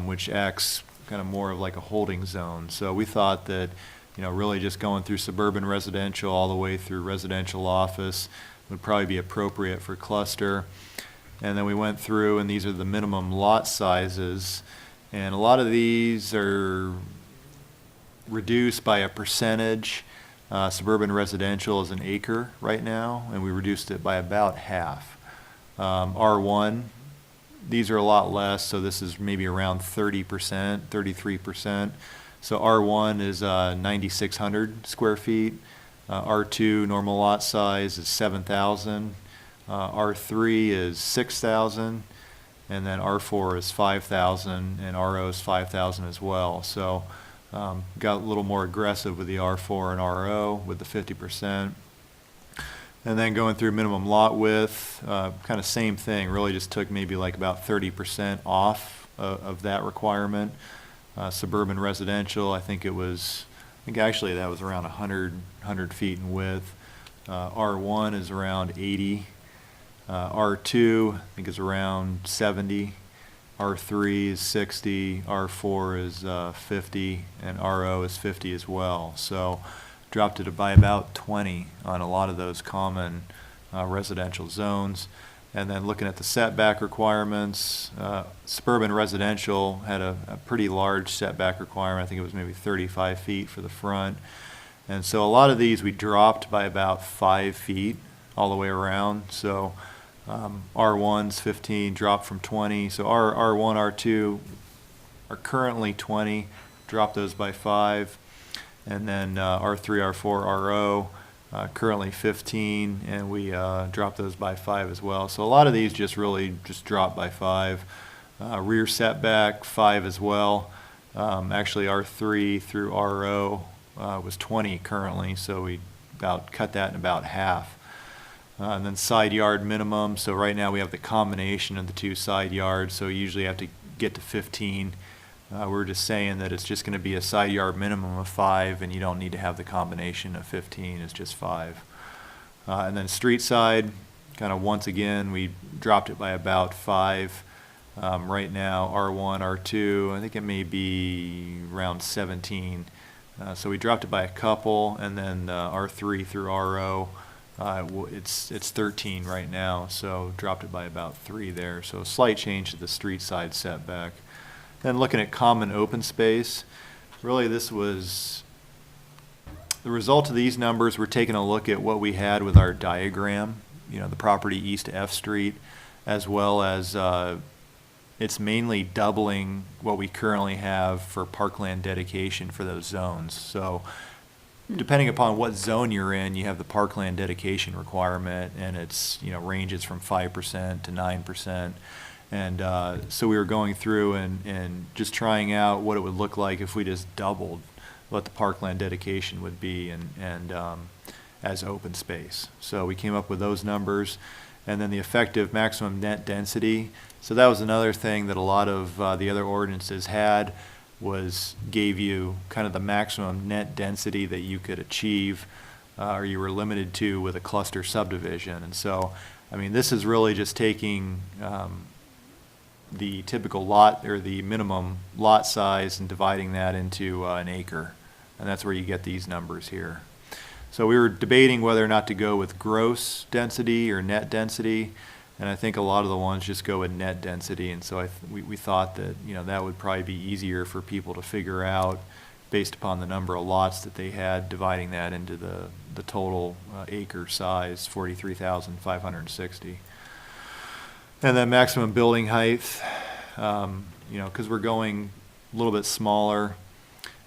which acts kind of more of like a holding zone. So we thought that, really just going through suburban residential all the way through residential office would probably be appropriate for cluster. And then we went through, and these are the minimum lot sizes. And a lot of these are reduced by a percentage. Suburban residential is an acre right now, and we reduced it by about half. R1, these are a lot less, so this is maybe around 30%, 33%. So R1 is 9,600 square feet. R2, normal lot size, is 7,000. R3 is 6,000. And then R4 is 5,000, and RO is 5,000 as well. So got a little more aggressive with the R4 and RO with the 50%. And then going through minimum lot width, kind of same thing, really just took maybe like about 30% off of that requirement. Suburban residential, I think actually that was around 100 feet in width. R1 is around 80. R2, I think, is around 70. R3 is 60, R4 is 50, and RO is 50 as well. So dropped it by about 20 on a lot of those common residential zones. And then looking at the setback requirements, suburban residential had a pretty large setback requirement. I think it was maybe 35 feet for the front. And so a lot of these we dropped by about 5 feet all the way around. So R1's 15, dropped from 20. So R1, R2 are currently 20, dropped those by 5. And then R3, R4, RO, currently 15, and we dropped those by 5 as well. So a lot of these just really just dropped by 5. Rear setback, 5 as well. Actually, R3 through RO was 20 currently, so we about cut that in about half. And then side yard minimum, so right now we have the combination of the two side yards, so you usually have to get to 15. We're just saying that it's just going to be a side yard minimum of 5, and you don't need to have the combination of 15, it's just 5. And then street side, kind of once again, we dropped it by about 5. Right now, R1, R2, I think it may be around 17. So we dropped it by a couple, and then R3 through RO, it's 13 right now, so dropped it by about 3 there. So a slight change to the street side setback. Then looking at common open space, really this was the result of these numbers. We're taking a look at what we had with our diagram, the property east of F Street, as well as it's mainly doubling what we currently have for parkland dedication for those zones. So depending upon what zone you're in, you have the parkland dedication requirement, and it's, ranges from 5% to 9%. And so we were going through and just trying out what it would look like if we just doubled what the parkland dedication would be and as open space. So we came up with those numbers. And then the effective maximum net density. So that was another thing that a lot of the other ordinances had, gave you kind of the maximum net density that you could achieve or you were limited to with a cluster subdivision. And so, this is really just taking the typical lot or the minimum lot size and dividing that into an acre. And that's where you get these numbers here. So we were debating whether or not to go with gross density or net density, and I think a lot of the ones just go with net density, and so we thought that that would probably be easier for people to figure out based upon the number of lots that they had, dividing that into the total acre size, 43,560. And then maximum building height, because we're going a little bit smaller.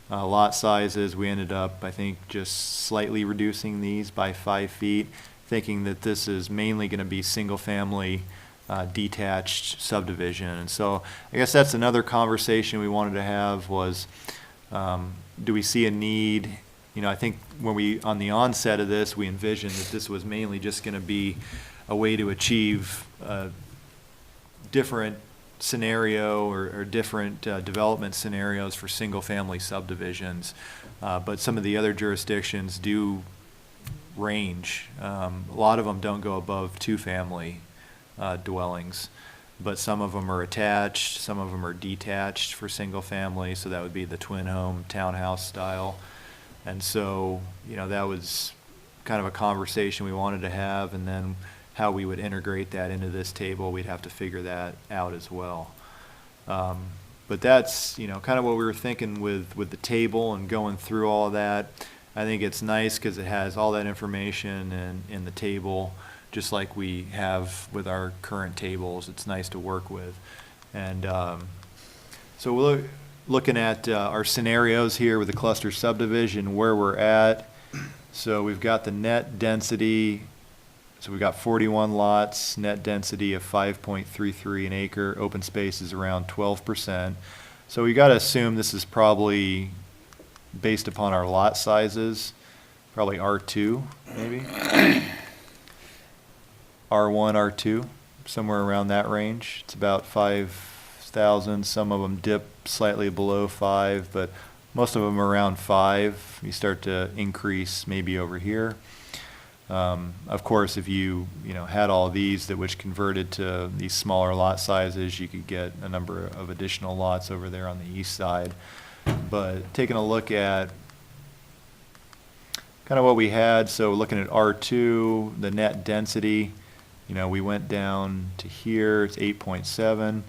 Lot sizes, we ended up, I think, just slightly reducing these by 5 feet, thinking that this is mainly going to be single-family detached subdivision. And so I guess that's another conversation we wanted to have was, do we see a need? I think when on the onset of this, we envisioned that this was mainly just going to be a way to achieve different scenario or different development scenarios for single-family subdivisions, but some of the other jurisdictions do range. A lot of them don't go above 2-family dwellings, but some of them are attached, some of them are detached for single-family, so that would be the twin home townhouse style. And so, that was kind of a conversation we wanted to have, and then how we would integrate that into this table, we'd have to figure that out as well. But that's, kind of what we were thinking with the table and going through all of that. I think it's nice because it has all that information in the table, just like we have with our current tables. It's nice to work with. And so we're looking at our scenarios here with the cluster subdivision, where we're at. So we've got the net density. So we've got 41 lots, net density of 5.33 an acre, open space is around 12%. So we got to assume this is probably based upon our lot sizes, probably R2 maybe. R1, R2, somewhere around that range. It's about 5,000. Some of them dip slightly below 5, but most of them are around 5. You start to increase maybe over here. Of course, if you had all these which converted to these smaller lot sizes, you could get a number of additional lots over there on the east side. But taking a look at kind of what we had, so looking at R2, the net density, we went down to here, it's 8.7.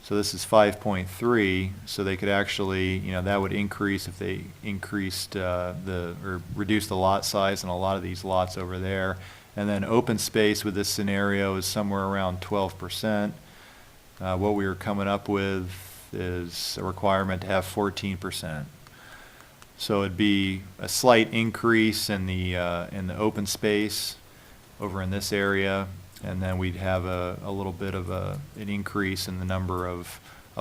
So this is 5.3, so they could actually, that would increase if they increased or reduced the lot size on a lot of these lots over there. And then open space with this scenario is somewhere around 12%. What we were coming up with is a requirement to have 14%. So it'd be a slight increase in the open space over in this area, and then we'd have a little bit of an increase in the number of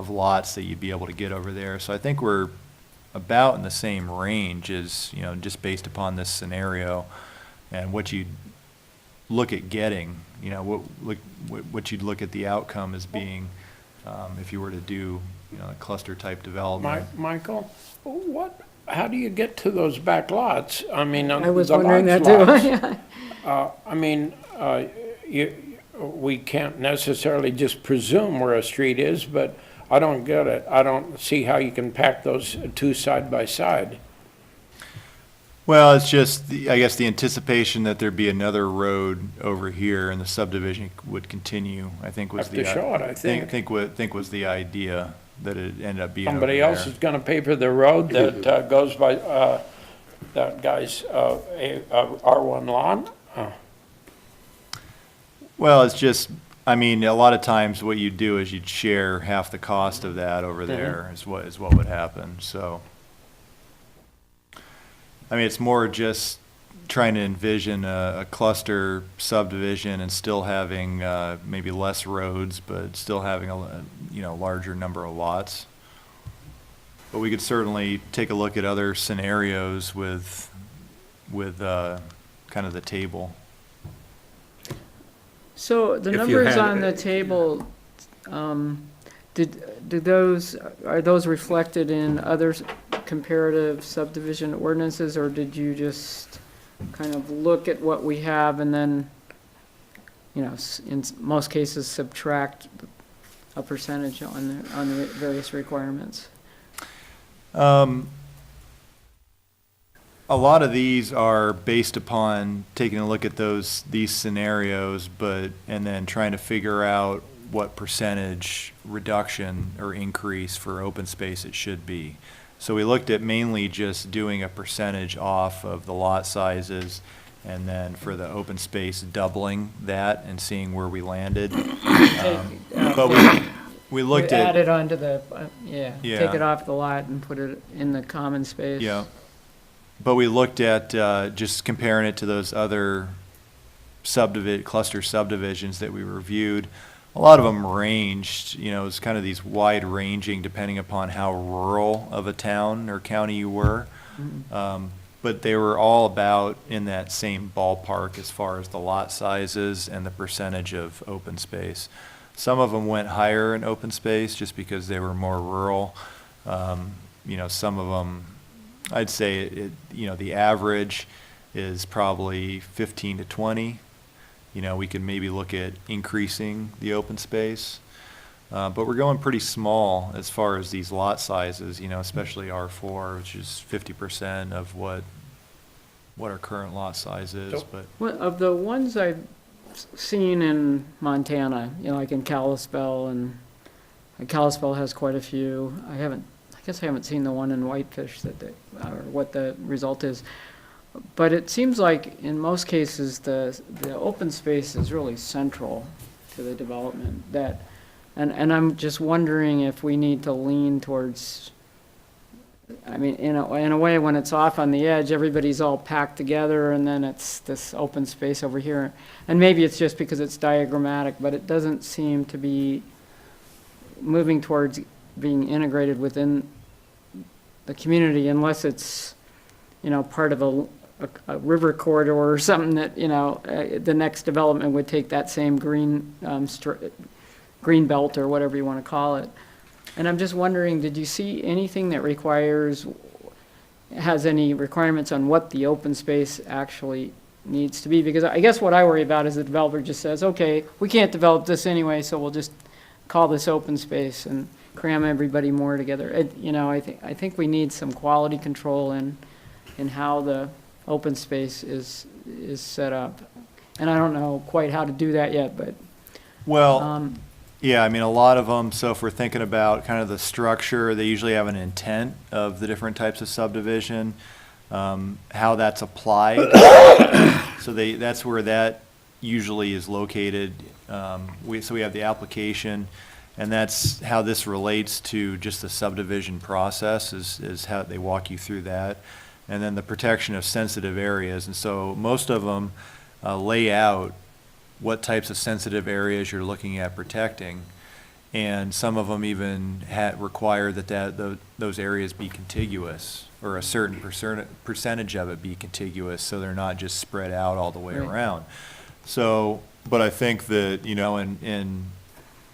lots that you'd be able to get over there. So I think we're about in the same range as, just based upon this scenario and what you'd look at getting, what you'd look at the outcome as being, if you were to do, a cluster type development. Michael, how do you get to those back lots? I mean, I was the wondering that large too. lots. I mean, we can't necessarily just presume where a street is, but I don't get it. I don't see how you can pack those two side by side. Well, it's just, I guess, the anticipation that there'd be another road over here and the subdivision would continue, I think was Have the. to show it, I think. Think was the idea, that it ended up being over Somebody there. else is gonna pay for the road that goes by, that guy's, R1 lawn? Well, it's just, I mean, a lot of times what you'd do is you'd share half the cost of that over there is what would happen, so. I mean, it's more just trying to envision a cluster subdivision and still having, maybe less roads, but still having a larger number of lots. But we could certainly take a look at other scenarios with kind of the table. So the If you numbers had- on the table, are those reflected in other comparative subdivision ordinances, or did you just kind of look at what we have and then, in most cases subtract a percentage on the various requirements? A lot of these are based upon taking a look at these scenarios, and then trying to figure out what percentage reduction or increase for open space it should be. So we looked at mainly just doing a percentage off of the lot sizes, and then for the open space, doubling that and seeing where we landed. But we looked Add at, it onto the, Yeah. take it off the lot and put it in the common space. yeah. But we looked at just comparing it to those other cluster subdivisions that we reviewed. A lot of them ranged, it was kind of these wide ranging depending upon how rural of a town or county you were. But they were all about in that same ballpark as far as the lot sizes and the percentage of open space. Some of them went higher in open space just because they were more rural. Some of them, I'd say the average is probably 15 to 20. We could maybe look at increasing the open space. But we're going pretty small as far as these lot sizes, especially R4, which is 50% of what our current lot size is, but. Well, of the ones I've seen in Montana, like in Kalispell, and Kalispell has quite a few. I guess I haven't seen the one in Whitefish or what the result is. But it seems like in most cases, the open space is really central to the development. And I'm just wondering if we need to lean towards, I mean, in a way, when it's off on the edge, everybody's all packed together, and then it's this open space over here. And maybe it's just because it's diagrammatic, but it doesn't seem to be moving towards being integrated within the community unless it's, part of a river corridor or something that, the next development would take that same green belt or whatever you want to call it. And I'm just wondering, did you see anything that has any requirements on what the open space actually needs to be? Because I guess what I worry about is the developer just says, okay, we can't develop this anyway, so we'll just call this open space and cram everybody more together. I think we need some quality control in how the open space is set up. And I don't know quite how to do that yet, but. Well, yeah, I mean, a lot of them, so if we're thinking about kind of the structure, they usually have an intent of the different types of subdivision, how that's applied. So that's where that usually is located. So we have the application, And that's how this relates to just the subdivision process, is how they walk you through that. And then the protection of sensitive areas. And so most of them lay out what types of sensitive areas you're looking at protecting. And some of them even require that those areas be contiguous, or a certain percentage of it be contiguous, so they're not just spread out all the way Right. around. So, but I think that, you know, in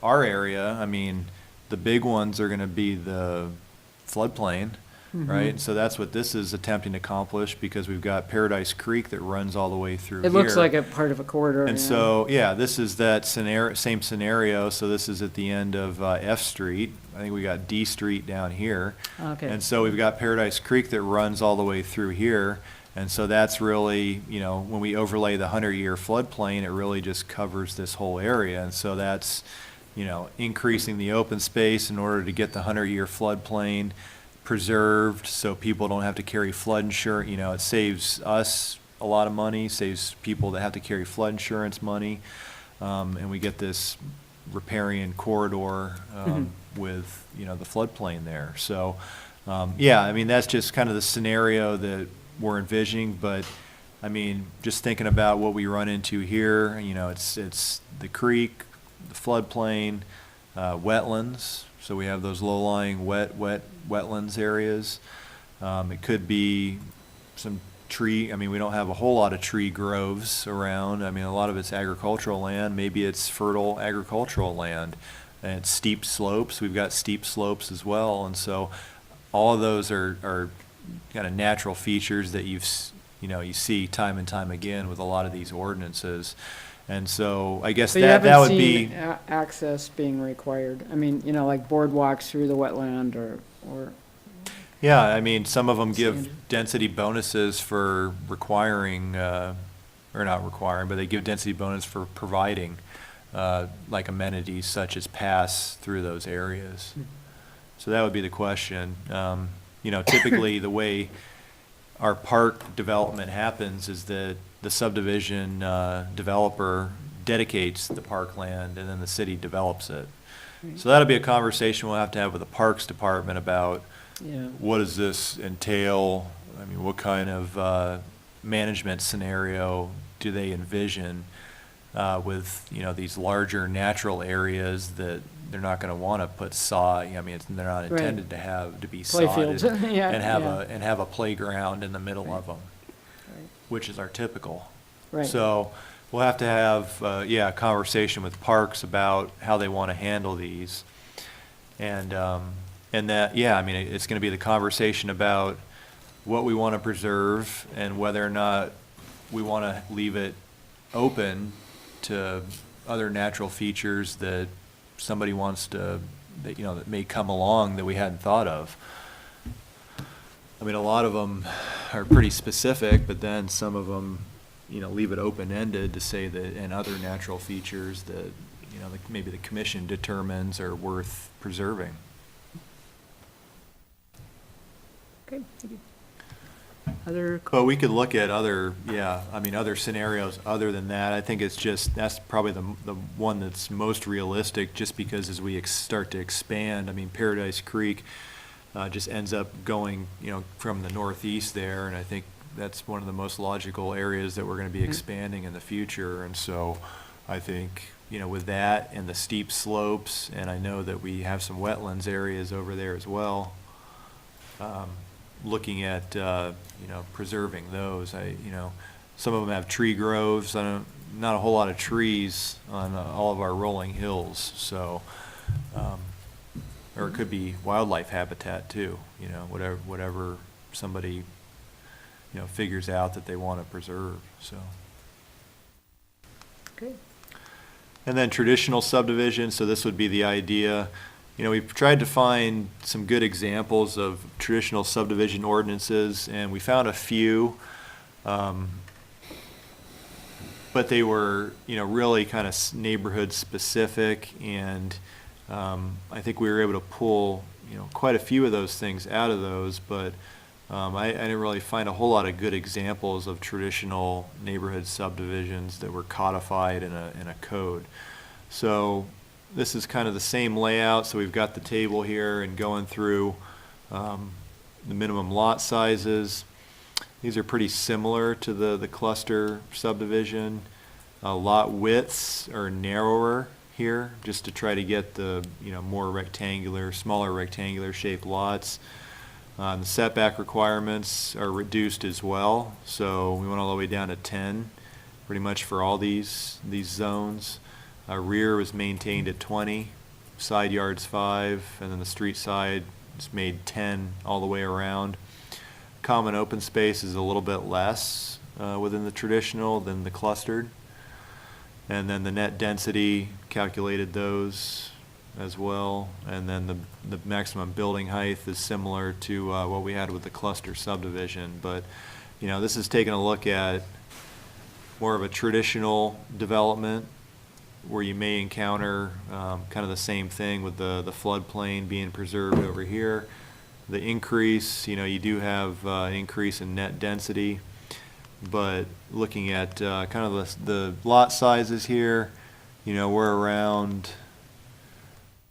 our area, I mean, the big ones are gonna be the floodplain, right? And so that's what this is attempting to accomplish, because we've got Paradise Creek that runs all the way through here. It looks like a part of a corridor. And yeah. so, yeah, this is that same scenario, so this is at the end of F Street. I think we got D Street down here. Okay. And so we've got Paradise Creek that runs all the way through here. And so that's really, you know, when we overlay the 100-year floodplain, it really just covers this whole area. And so that's, you know, increasing the open space in order to get the 100-year floodplain preserved, so people don't have to carry flood insurance. You know, it saves us a lot of money, saves people that have to carry flood insurance money, and we get this riparian corridor with, you know, the floodplain there. So, yeah, I mean, that's just kind of the scenario that we're envisioning, but I mean, just thinking about what we run into here, you know, it's the creek, the floodplain, wetlands. So we have those low-lying wetlands areas. It could be some tree, I mean, we don't have a whole lot of tree groves around. I mean, a lot of it's agricultural land. Maybe it's fertile agricultural land. And it's steep slopes. We've got steep slopes as well. And so all of those are kind of natural features that you see time and time again with a lot of these ordinances. And so I guess So you that would haven't be. seen access being required? I mean, you know, like boardwalks through the wetland or, Yeah, I mean, some of them give Standard. density bonuses for requiring, or not requiring, but they give density bonus for providing, like amenities such as pass through those areas. So that would be the question. You know, typically the way our park development happens is that the subdivision developer dedicates the parkland and then the city develops it. So that'll be a conversation we'll have to have with the Parks Department about yeah. what does this entail? I mean, what kind of management scenario do they envision with, you know, these larger natural areas that they're not going to want to put I mean, they're not Right. intended to be Play sodded fields. Yeah, and have a playground in the middle of them, Right. which is our typical. Right. So we'll have to have, a conversation with Parks about how they want to handle these. And that, yeah, I mean, it's going to be the conversation about what we want to preserve and whether or not we want to leave it open to other natural features that somebody wants to, that, you know, that may come along that we hadn't thought of. I mean, a lot of them are pretty specific, but then some of them, you know, leave it open-ended to say that, and other natural features that, you know, maybe the commission determines are worth preserving. Okay, thank you. Other, But we could look at other, other scenarios other than that. I think it's just, that's probably the one that's most realistic, just because as we start to expand, I mean, Paradise Creek just ends up going, you know, from the northeast there, and I think that's one of the most logical areas that we're going to be expanding in the future. And so I think, you know, with that and the steep slopes, and I know that we have some wetlands areas over there as well, looking at, preserving those. Some of them have tree groves. Not a whole lot of trees on all of our rolling hills, so, or it could be wildlife habitat too, you know, whatever somebody, you know, figures out that they want to preserve, so. okay. And then traditional subdivision, so this would be the idea. You know, we've tried to find some good examples of traditional subdivision ordinances, and we found a few. But they were, you know, really kind of neighborhood specific, and I think we were able to pull, you know, quite a few of those things out of those, but I didn't really find a whole lot of good examples of traditional neighborhood subdivisions that were codified in a code. So this is kind of the same layout, so we've got the table here and going through the minimum lot sizes. These are pretty similar to the cluster subdivision. Lot widths are narrower here, just to try to get the, more rectangular, smaller rectangular shaped lots. The setback requirements are reduced as well, so we went all the way down to 10, pretty much for all these zones. Rear was maintained at 20, side yards 5, and then the street side is made 10 all the way around. Common open space is a little bit less within the traditional than the clustered. And then the net density, calculated those as well. And then the maximum building height is similar to what we had with the cluster subdivision. But, this is taking a look at more of a traditional development where you may encounter kind of the same thing with the floodplain being preserved over here. The increase, you do have increase in net density, but looking at kind of the lot sizes here, we're around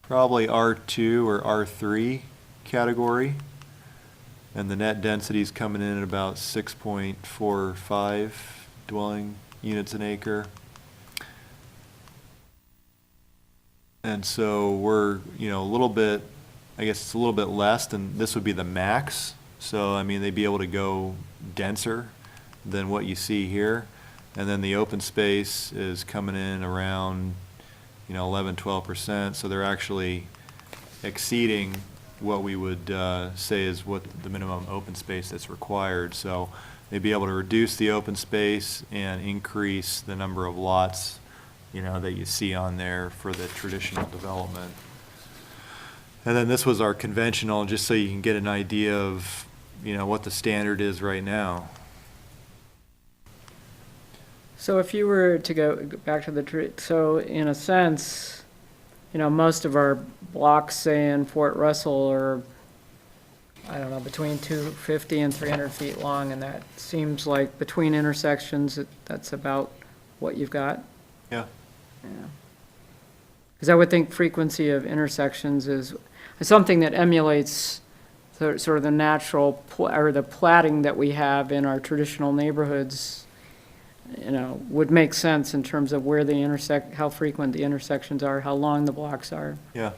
probably R2 or R3 category, and the net density is coming in at about 6.45 dwelling units an acre. And so we're, a little bit, I guess it's a little bit less than, this would be the max. So, they'd be able to go denser than what you see here. And then the open space is coming in around, 11, 12%. So they're actually exceeding what we would say is what the minimum open space that's required. So they'd be able to reduce the open space and increase the number of lots that you see on there for the traditional development. And then this was our conventional, just so you can get an idea of, what the standard is right now. So if you were to go back to so in a sense, most of our blocks, say in Fort Russell, are, I don't know, between 250 and 300 feet long, and that seems like between intersections, that's about what you've got? Yeah. Yeah. Because I would think frequency of intersections is something that emulates sort of the natural, or the platting that we have in our traditional neighborhoods, would make sense in terms of where how frequent the intersections are, how long the blocks are. Yeah.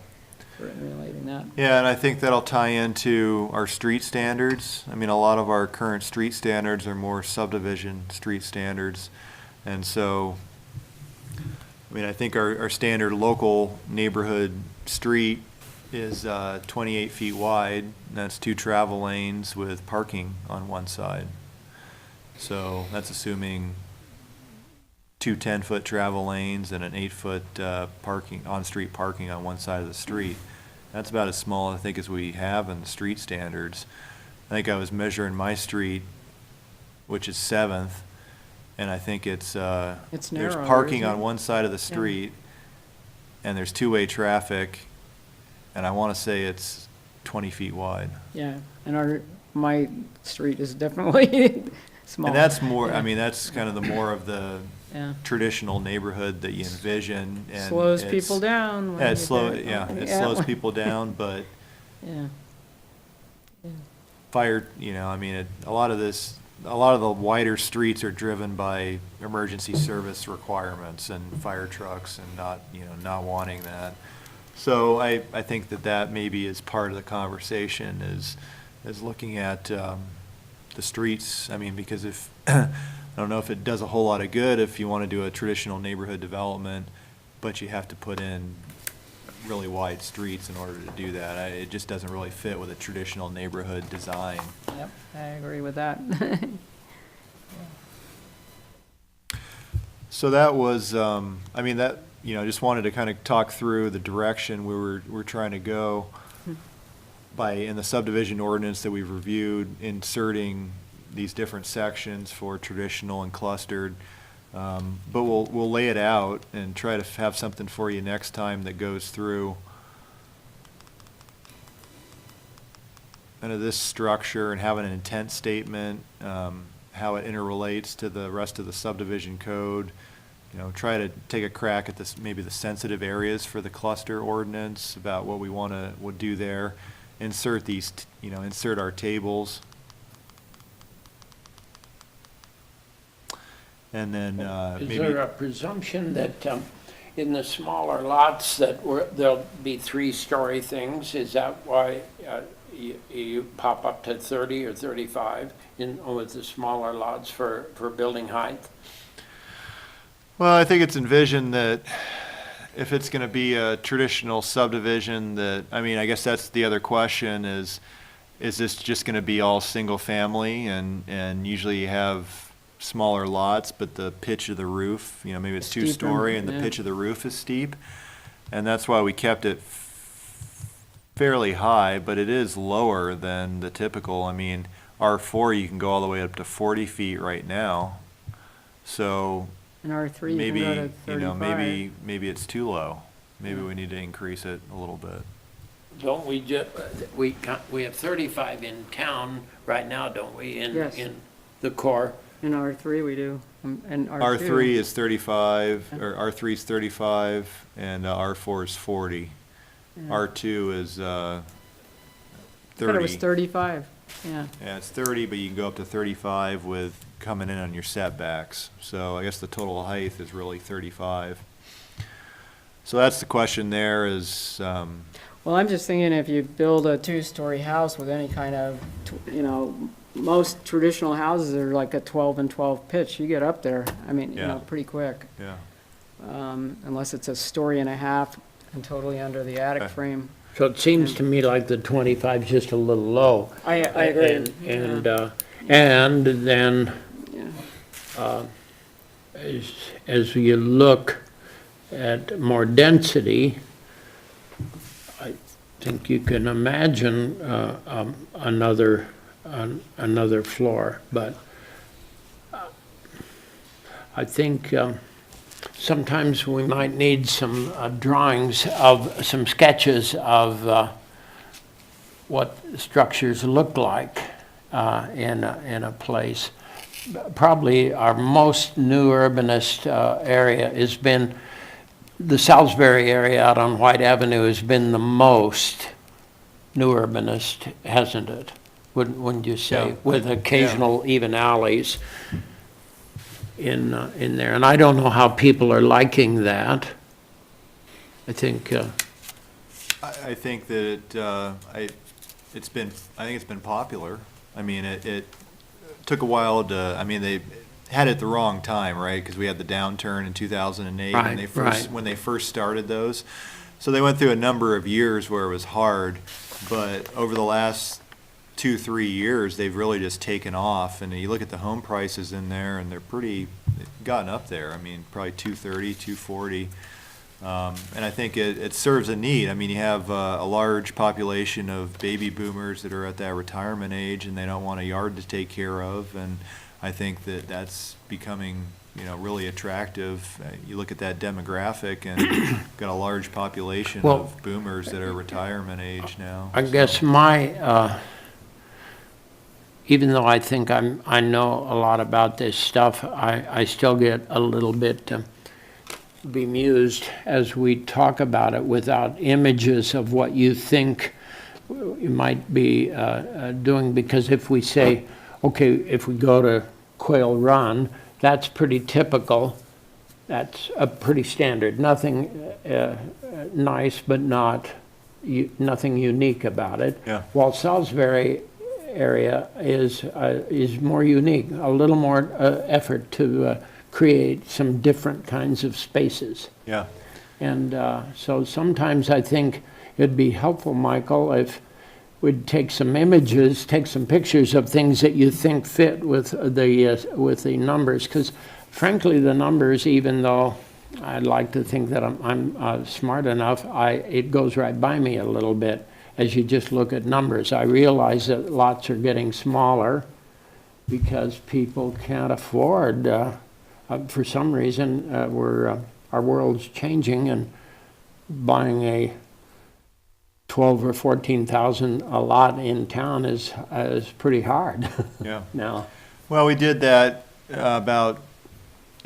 For emulating that. Yeah, and I think that'll tie into our street standards. A lot of our current street standards are more subdivision street standards. And so, I think our standard local neighborhood street is 28 feet wide, and that's 2 travel lanes with parking on one side. So that's assuming 2 10-foot travel lanes and an 8-foot on-street parking on one side of the street. That's about as small, I think, as we have in the street standards. I think I was measuring my street, which is 7th, and I think it's narrower, there's parking isn't it? on one side of the street, and there's 2-way traffic, and I want to say it's 20 feet wide. Yeah, and my street is definitely small. And that's more, Yeah. that's kind of the more of the Yeah. traditional neighborhood that you envision. And Slows it's- people down. when Yeah, you it slows people down, but Yeah. fire, a lot of the wider streets are driven by emergency service requirements and fire trucks and not wanting that. So I think that maybe is part of the conversation is looking at the streets. Because if, I don't know if it does a whole lot of good if you want to do a traditional neighborhood development, but you have to put in really wide streets in order to do that. It just doesn't really fit with a traditional neighborhood design. Yep, I agree with that. So that was, just wanted to kind of talk through the direction we're trying to go in the subdivision ordinance that we've reviewed, inserting these different sections for traditional and clustered. But we'll lay it out and try to have something for you next time that goes through kind of this structure and have an intent statement, how it interrelates to the rest of the subdivision code, try to take a crack at this, maybe the sensitive areas for the cluster ordinance, about what we would do there. Insert these, insert our tables. And then Is maybe, there a presumption that in the smaller lots that there'll be three-story things? Is that why you pop up to 30 or 35 with the smaller lots for building height? well, I think it's envisioned that if it's going to be a traditional subdivision, I guess that's the other question is this just going to be all single family, and usually you have smaller lots, but the pitch of the roof, maybe it's Steeper, two-story and the yeah. pitch of the roof is steep. And that's why we kept it fairly high, but it is lower than the typical. R4, you can go all the way up to 40 feet right now. So In R3, you maybe, can go to 35. maybe it's too low. Maybe we need to increase it a little bit. Don't we we have 35 in town right now, don't we, Yes. in the core? In R3, we do, and R2. R3 is 35, or R3 is 35, and R4 is 40. R2 is I thought it was 30. 35, yeah. Yeah, it's 30, but you can go up to 35 with coming in on your setbacks. So I guess the total height is really 35. So that's the question there is, Well, I'm just thinking if you build a two-story house with any kind of, most traditional houses are like a 12 and 12 pitch. You get up there, Yeah. pretty quick. yeah. Unless it's a story and a half and totally under the attic Okay. frame. So it seems to me like the 25 is just a little low. I agree. And then Yeah. as you look at more density, I think you can imagine another floor, but I think sometimes we might need some drawings of, some sketches of what structures look like in a place. Probably our most new urbanist area has been, the Salisbury area out on White Avenue has been the most new urbanist, hasn't it? Wouldn't you say? Yeah. With occasional even alleys in there. And I don't know how people are liking that. I think, I think that it's been popular. It took a while to, they had it at the wrong time, right? Because we had the downturn in 2008 Right. when they first started those. So they went through a number of years where it was hard, but over the last 2-3 years, they've really just taken off. And you look at the home prices in there, and they've gotten up there. Probably 230, 240. And I think it serves a need. You have a large population of baby boomers that are at that retirement age, and they don't want a yard to take care of. And I think that that's becoming, really attractive. You look at that demographic, and got a large population Well, of boomers that are retirement age now. I guess even though I think I know a lot about this stuff, I still get a little bit bemused as we talk about it without images of what you think you might be doing. Because if we say, okay, if we go to Quail Run, that's pretty typical. That's a pretty standard. Nothing nice, but nothing unique about it. Yeah. While Salisbury area is more unique, a little more effort to create some different kinds of spaces. Yeah. And so sometimes I think it'd be helpful, Michael, if we'd take some images, take some pictures of things that you think fit with the numbers. Because frankly, the numbers, even though I'd like to think that I'm smart enough, it goes right by me a little bit. As you just look at numbers, I realize that lots are getting smaller because people can't afford, for some reason, our world's changing, and buying a 12 or 14,000 a lot in town is pretty hard Yeah. now. Well, we did that about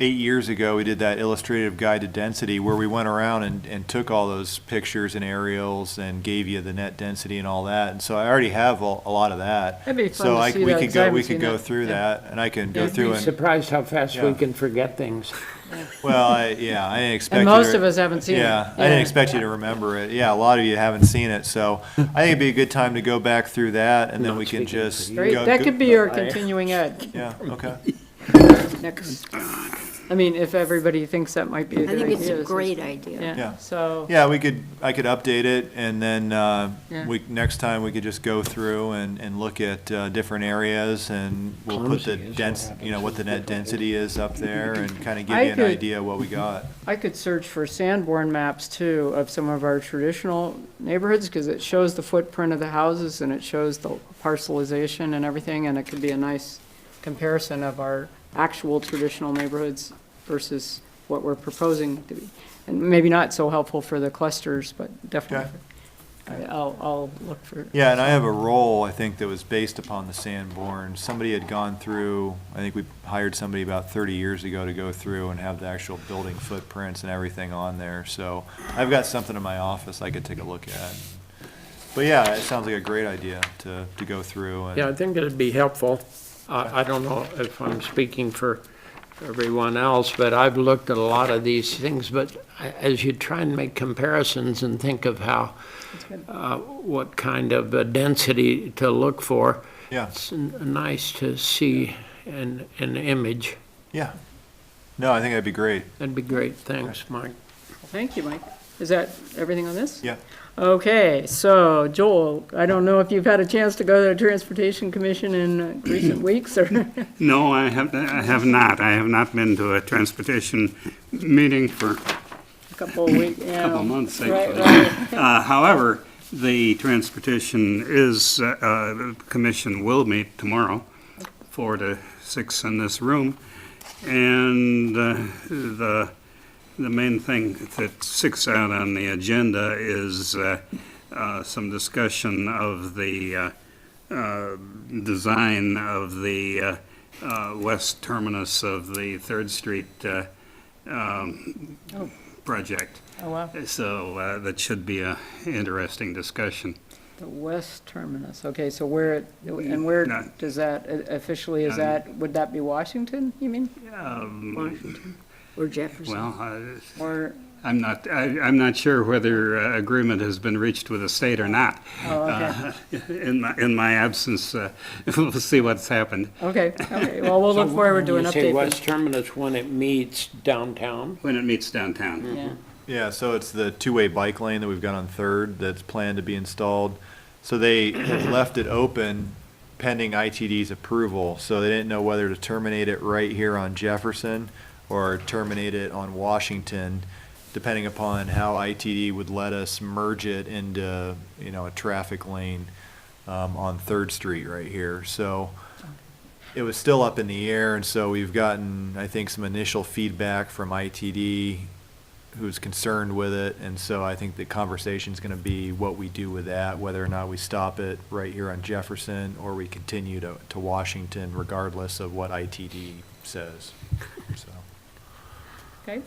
8 years ago, we did that illustrative guide to density where we went around and took all those pictures and aerials and gave you the net density and all that. And so I already have a lot of that. That'd be fun So to see we that, could 'cause I haven't we could seen go that. through Yeah. that, and I can go You'd through be and, surprised how fast we Yeah. can forget things. well, I didn't expect And you most to- of us haven't seen it. Yeah, I didn't expect you to remember it. Yeah, a lot of you haven't seen it, so I think it'd be a good time to go back through that, and then Not we can speaking for just. you. Great, go- that go- could be our I- continuing ed Yeah, okay. next. I mean, if everybody thinks that might be a I good idea. think it's a so- great idea. Yeah, Yeah. so, Yeah, I could update it, and then, Yeah. next time we could just go through and look at, different areas, and we'll put the Clumsy is what dense, happens what the net density is up there, and kind of give I you an could- idea of what we got. I could search for Sanborn maps too of some of our traditional neighborhoods, because it shows the footprint of the houses and it shows the parcelization and everything, and it could be a nice comparison of our actual traditional neighborhoods versus what we're proposing to be. And maybe not so helpful for the clusters, but definitely. I'll look for. Yeah, and I have a role, I think, that was based upon the Sanborn. Somebody had gone through, I think we hired somebody about 30 years ago to go through and have the actual building footprints and everything on there. So I've got something in my office I could take a look at. But yeah, it sounds like a great idea to go through and. Yeah, I think it'd be helpful. I don't know if I'm speaking for everyone else, but I've looked at a lot of these things, but as you try and make comparisons and think of how, what kind of density to look for, Yeah, it's nice to see an image. yeah. No, I think that'd be great. That'd be great. Thanks, Mike. Thank you, Mike. Is that everything on this? Yeah. Okay, so Joel, I don't know if you've had a chance to go to the Transportation Commission in recent weeks or? No, I have not. I have not been to a transportation meeting for A couple of weeks, yeah. couple months, Right, actually. right. However, the Transportation Commission will meet tomorrow, 4 to 6 in this room. And the main thing that sticks out on the agenda is some discussion of the design of the west terminus of the Third Street project. Oh, wow. So that should be a interesting discussion. The west terminus, okay, so where, and where No. does that officially, is that, would that be Washington, you mean? Washington or Jefferson. Well, Or, I'm not sure whether agreement has been reached with the state or not. oh, okay, In my absence, we'll see what's happened. okay, well, we'll look forward to an You say update. West Terminus when it meets downtown? When it meets downtown. then. Yeah, Yeah, so it's the two-way bike lane that we've got on Third that's planned to be installed. So they had left it open pending ITD's approval, so they didn't know whether to terminate it right here on Jefferson or terminate it on Washington, depending upon how ITD would let us merge it into, a traffic lane on Third Street right here. So it was still up in the air, and so we've gotten, I think, some initial feedback from ITD who's concerned with it, and so I think the conversation's gonna be what we do with that, whether or not we stop it right here on Jefferson, or we continue to Washington regardless of what ITD says, so. okay,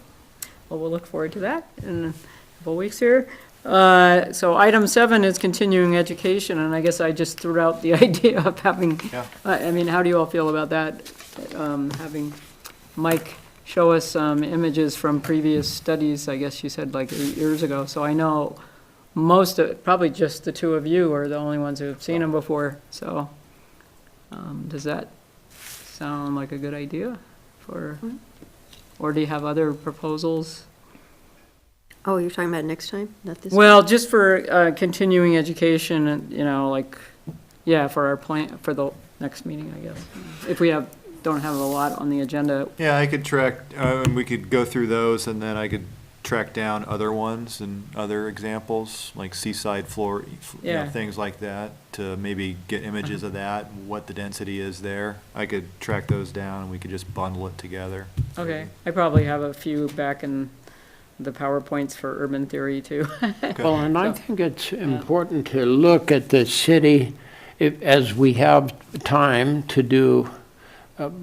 well, we'll look forward to that in a couple weeks here. So item 7 is continuing education, and I guess I just threw out the idea of having, Yeah. I mean, how do you all feel about that? Having Mike show us some images from previous studies, I guess you said like 8 years ago. So I know probably just the two of you are the only ones who have seen them before. So does that sound like a good idea or do you have other proposals? Oh, you're talking about next time, not this? Well, just for continuing education and, for our plan, for the next meeting, I guess. If we don't have a lot on the agenda. Yeah, I could track, we could go through those, and then I could track down other ones and other examples, like seaside floor, Yeah. things like that, to maybe get images of that, what the density is there. I could track those down, and we could just bundle it together. Okay, I probably have a few back in the PowerPoints for urban theory too. Well, and I think it's important to look at the city, as we have time to do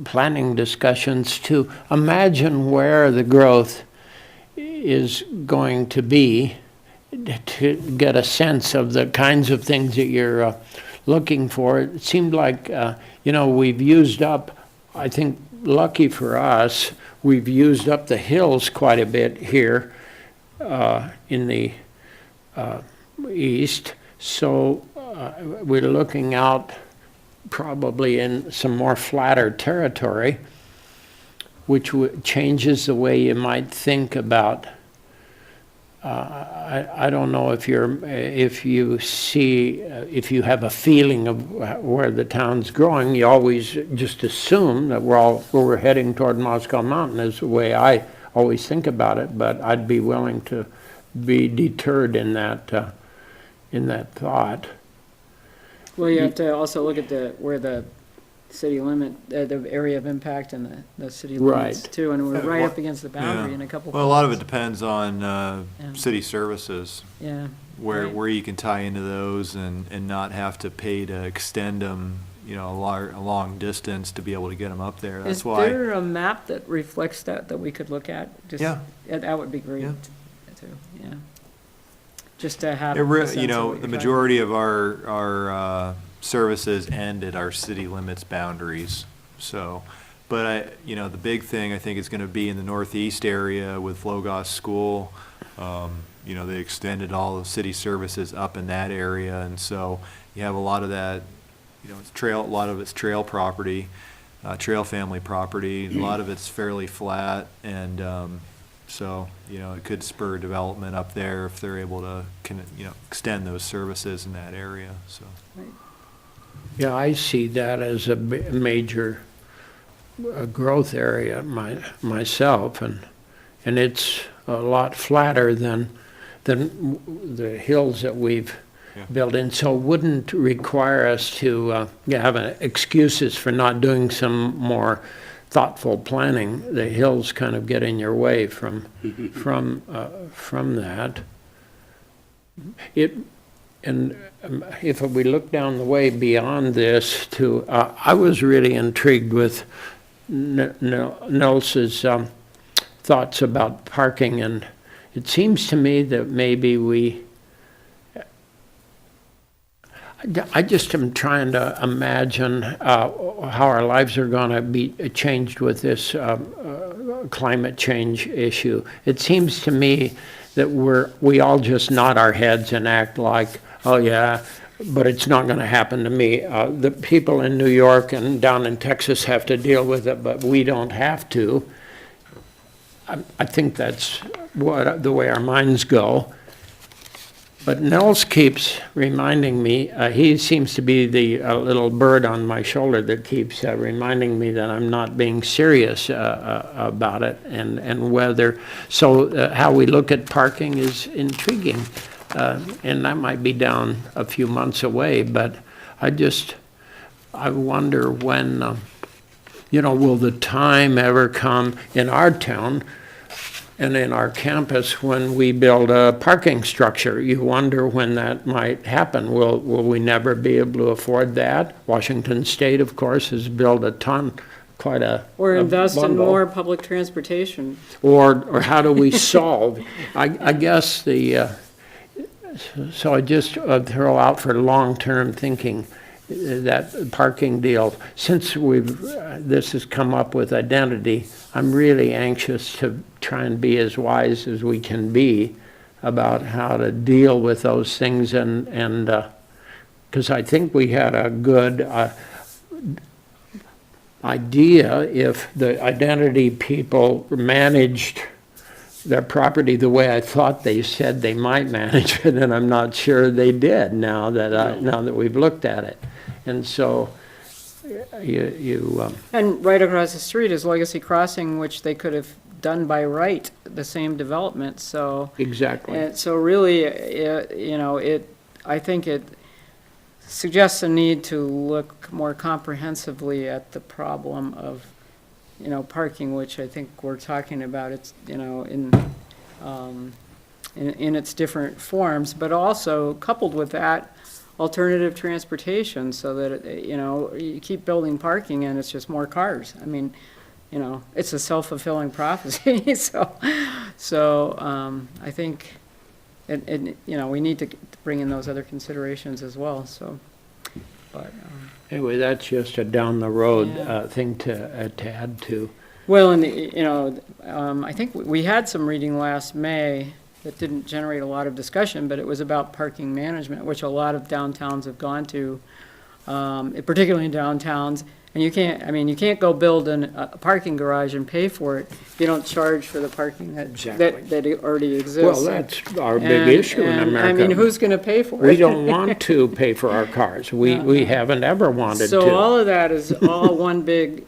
planning discussions to imagine where the growth is going to be, to get a sense of the kinds of things that you're looking for. It seemed like, we've used up, I think, lucky for us, we've used up the hills quite a bit here in the east. So we're looking out probably in some more flatter territory, which changes the way you might think about. I don't know if if you have a feeling of where the town's growing. You always just assume that we're heading toward Moscow Mountain is the way I always think about it. But I'd be willing to be deterred in that thought. Well, you have to also look at where the city limit, the area of impact and the city limits Right. too, and we're Yeah, right well, up against the boundary Yeah. in a couple. Well, a lot of it places. depends on Yeah. city services, Yeah. where Right. where you can tie into those and not have to pay to extend them, a long distance to be able to get them up there. That's Is why. there a map that reflects that we could look at? Just- Yeah. That would be great, Yeah. too, yeah. Just to have. It a re- sense you of know, what the you're majority of our services end at our city limits boundaries. So, but the big thing I think is going to be in the northeast area with Logos School. They extended all the city services up in that area, and so you have a lot of that. It's trail. A lot of it's trail property, trail family property. A lot of it's fairly flat, and so it could spur development up there if they're able to extend those services in that area. So. Yeah, I see that as a major growth area myself, and it's a lot flatter than the hills that we've Yeah. built in. So it wouldn't require us to have excuses for not doing some more thoughtful planning. The hills kind of get in your way from that. And if we look down the way beyond this to, I was really intrigued with Nels's thoughts about parking, and it seems to me that maybe I just am trying to imagine how our lives are going to be changed with this climate change issue. It seems to me that we all just nod our heads and act like, oh yeah, but it's not going to happen to me. The people in New York and down in Texas have to deal with it, but we don't have to. I think that's the way our minds go. But Nels keeps reminding me, he seems to be the little bird on my shoulder that keeps reminding me that I'm not being serious about it, and whether, so how we look at parking is intriguing. And that might be down a few months away, but I wonder when, will the time ever come in our town and in our campus when we build a parking structure? You wonder when that might happen. Will we never be able to afford that? Washington State, of course, has built a ton, quite a Or invest in bundle. more public transportation. Or how do we solve? I guess so I just throw out for long-term thinking that parking deal. Since this has come up with identity, I'm really anxious to try and be as wise as we can be about how to deal with those things, and because I think we had a good idea if the identity people managed their property the way I thought they said they might manage it, and I'm not sure they did now that we've looked at it. And so And right across the street is Legacy Crossing, which they could have done by right, the same development, so. exactly. And so really, I think it suggests a need to look more comprehensively at the problem of, parking, which I think we're talking about, it's, in its different forms, but also coupled with that, alternative transportation so that, you keep building parking and it's just more cars. I mean, it's a self-fulfilling prophecy, so I think, we need to bring in those other considerations as well, so, but. Anyway, that's just a down the road Yeah. thing to add to. Well, and, I think we had some reading last May that didn't generate a lot of discussion, but it was about parking management, which a lot of downtowns have gone to, particularly in downtowns. And you can't go build a parking garage and pay for it if you don't charge for the parking Exactly. that already exists. Well, that's our big issue in America. I mean, who's going to pay for it? We don't want to pay for our cars. We haven't ever wanted to. So all of that is all one big,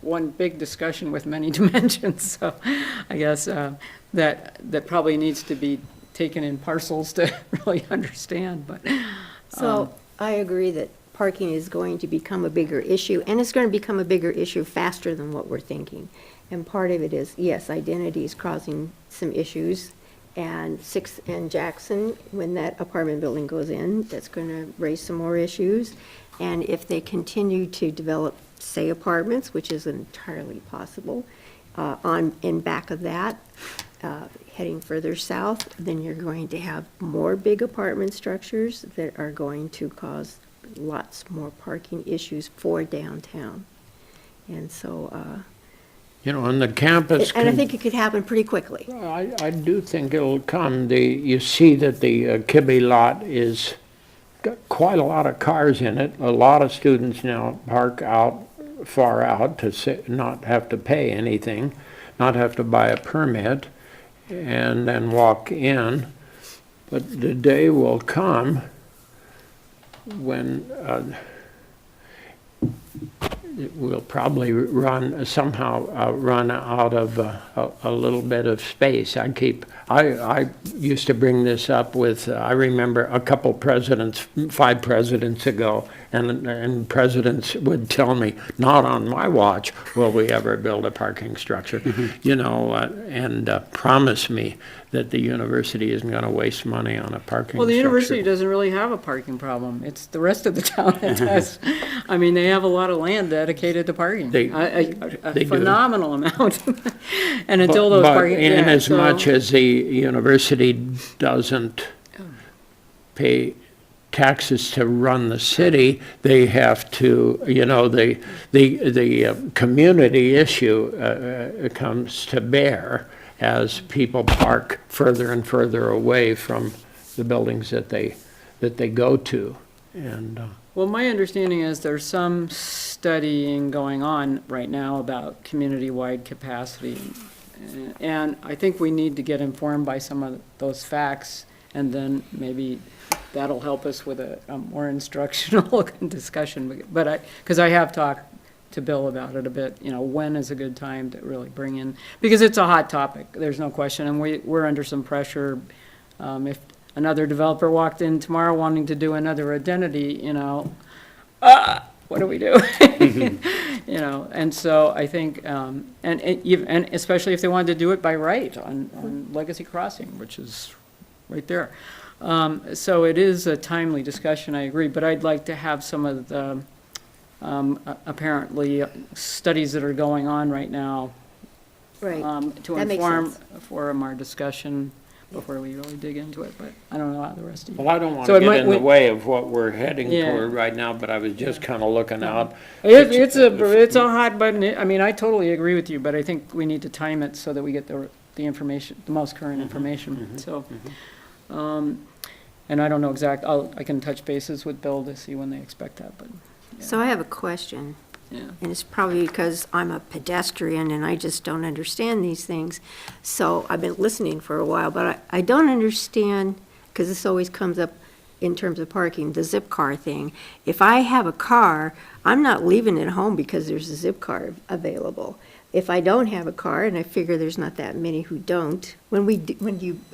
one big discussion with many dimensions. So I guess that probably needs to be taken in parcels to really understand, but. So I agree that parking is going to become a bigger issue, and it's going to become a bigger issue faster than what we're thinking. And part of it is, yes, identity is causing some issues, and Sixth and Jackson, when that apartment building goes in, that's going to raise some more issues. And if they continue to develop, say, apartments, which is entirely possible, in back of that, heading further south, then you're going to have more big apartment structures that are going to cause lots more parking issues for downtown. And so, On the campus. and I think it could happen pretty quickly. I do think it'll come. You see that the Kibbe lot is got quite a lot of cars in it. A lot of students now park far out to not have to pay anything, not have to buy a permit, and then walk in. But the day will come when we'll probably somehow run out of a little bit of space. I used to bring this up with, I remember a couple presidents, 5 presidents ago, and presidents would tell me, not on my watch will we ever build a parking structure, and promise me that the university isn't going to waste money on a parking structure. Well, the university doesn't really have a parking problem. It's the rest of the town that does. I mean, they have a lot of land dedicated to parking. They do. Phenomenal amount. And until those parking. In as much as the university doesn't pay taxes to run the city, they have to, the community issue comes to bear as people park further and further away from the buildings that they go to. And Well, my understanding is there's some studying going on right now about community-wide capacity. And I think we need to get informed by some of those facts, and then maybe that'll help us with a more instructional discussion. But because I have talked to Bill about it a bit, when is a good time to really bring in, because it's a hot topic, there's no question, and we're under some pressure. If another developer walked in tomorrow wanting to do another identity, what do we do? And so I think, and especially if they wanted to do it by right on Legacy Crossing, which is right there. So it is a timely discussion, I agree, but I'd like to have some of the apparently studies that are going on right now Right. to That makes inform our discussion before we really dig into it, but I don't know how the rest of you. well, I don't want So to it get in the might- way of what we're heading Yeah. toward right now, but I was just kind of looking out. It's a hot button. I mean, I totally agree with you, but I think we need to time it so that we get the information, the most current information, so. And I don't know I can touch bases with Bill to see when they expect that, but, So I have a question, yeah. and it's probably because I'm a pedestrian and I just don't understand these things. So I've been listening for a while, but I don't understand, because this always comes up in terms of parking, the zip car thing. If I have a car, I'm not leaving it home because there's a zip car available. If I don't have a car, and I figure there's not that many who don't, when we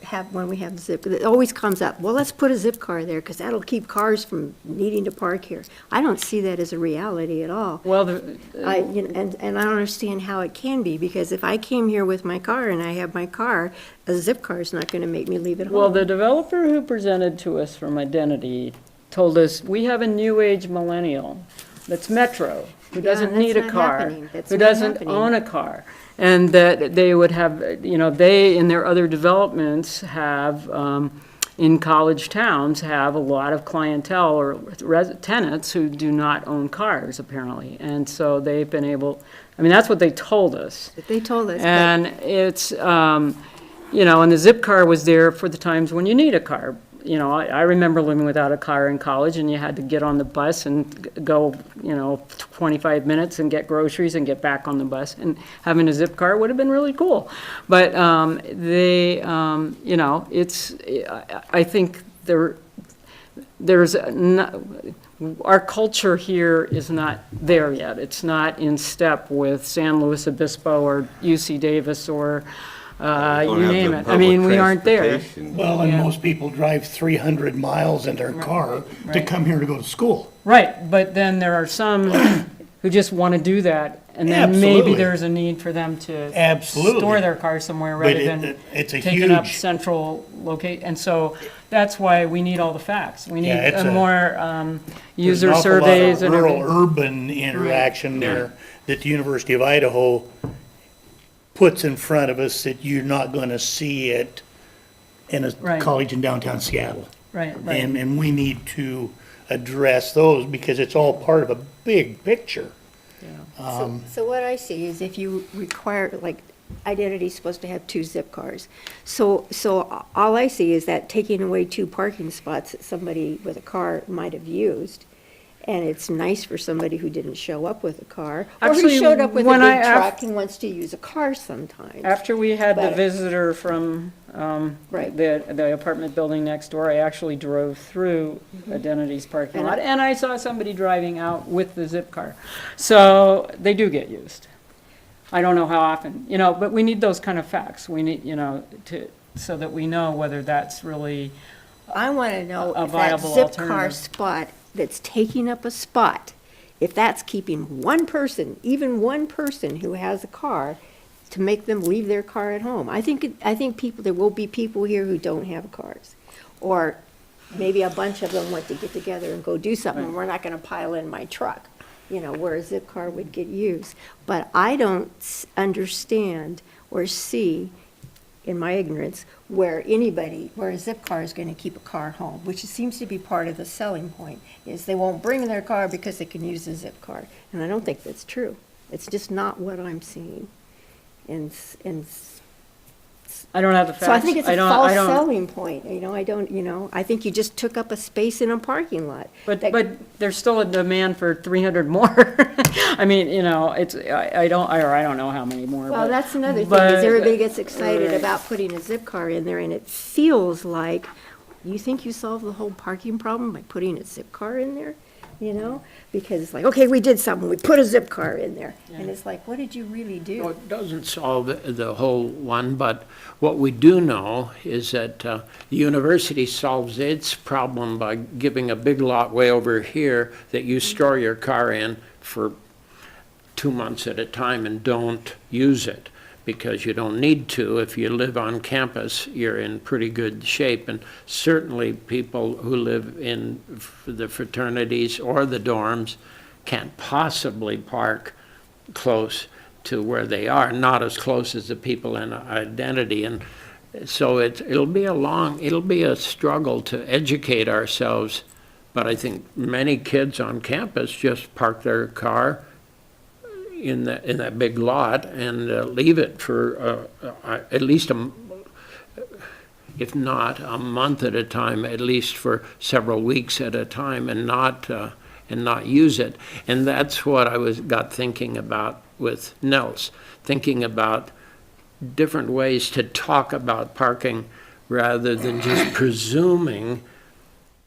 have the zip, it always comes up, well, let's put a zip car there because that'll keep cars from needing to park here. I don't see that as a reality at all. Well, And I don't understand how it can be, because if I came here with my car and I have my car, a zip car is not going to make me leave it home. well, the developer who presented to us from Identity told us, we have a new age millennial that's Metro, who doesn't that's need a not car, happening. That's who not doesn't happening. own a car. And that they would have, you know, they, in their other developments, have, in college towns, have a lot of clientele or tenants who do not own cars, apparently. And so they've been able, I mean, that's what they told us. But they told us, but And it's, you know, and the zip car was there for the times when you need a car. You know, I remember living without a car in college, and you had to get on the bus and go, you know, 25 minutes and get groceries and get back on the bus. And having a zip car would have been really cool. But you know, it's, I think there's our culture here is not there yet. It's not in step with San Luis Obispo or UC Davis or you name it. I mean, we aren't there. Well, and most people drive 300 miles in their car to Right. come here to go to school. Right, but then there are some who just want to do that, and then maybe Absolutely. there's a need for them to Absolutely. store their car somewhere But rather than it's a taking up huge, central locate, and so that's why we need all the facts. We need Yeah, it's a- more there's user an awful lot of surveys and everything. rural-urban interaction there that the University of Idaho puts in front of us that you're not going to see it in a Right. college in downtown Seattle. Right, right. And we need to address those because it's all part of a big picture. so what I see is if you require, like, Identity's supposed to have 2 zip cars. So all I see is that taking away 2 parking spots that somebody with a car might have used. And it's nice for somebody who didn't show up with a car, or who Actually, showed up with a when big I truck and wants to use a car sometimes. After we had the But- visitor from Right. the apartment building next door, I actually drove through Identity's parking And lot, and I saw somebody driving out with the zip car. So they do get used. I don't know how often, you know, but we need those kind of facts. We need, you know, so that we know whether that's really, I want to know a if that viable zip car alternative. spot that's taking up a spot, if that's keeping one person, even one person who has a car, to make them leave their car at home. I think there will be people here who don't have cars. Or maybe a bunch of them want to get together and go do something, and we're not going to pile in my truck, you know, where a zip car would get used. But I don't understand or see, in my ignorance, where a zip car is going to keep a car home, which seems to be part of the selling point, is they won't bring their car because they can use a zip car. And I don't think that's true. It's just not what I'm seeing. And I don't have the facts. so I think it's a don't- false I don't- selling point, I think you just took up a space in a parking lot. But That- there's still a demand for 300 more. I mean, you know, it's, I don't know how many more. Well, but- that's another thing, but- is everybody gets excited Right. about putting a zip car in there, and it feels like, you think you solved the whole parking problem by putting a zip car in there? You know, because it's like, okay, we did something, we put a zip car in there, and it's like, what did you really No, do? it doesn't solve the whole one, but what we do know is that the university solves its problem by giving a big lot way over here that you store your car in for 2 months at a time and don't use it, because you don't need to. If you live on campus, you're in pretty good shape. And certainly people who live in the fraternities or the dorms can't possibly park close to where they are, not as close as the people in Identity. And so it'll be a struggle to educate ourselves. But I think many kids on campus just park their car in that big lot and leave it for at least if not a month at a time, at least for several weeks at a time, and not use it. And that's what I got thinking about with Nels, thinking about different ways to talk about parking rather than just presuming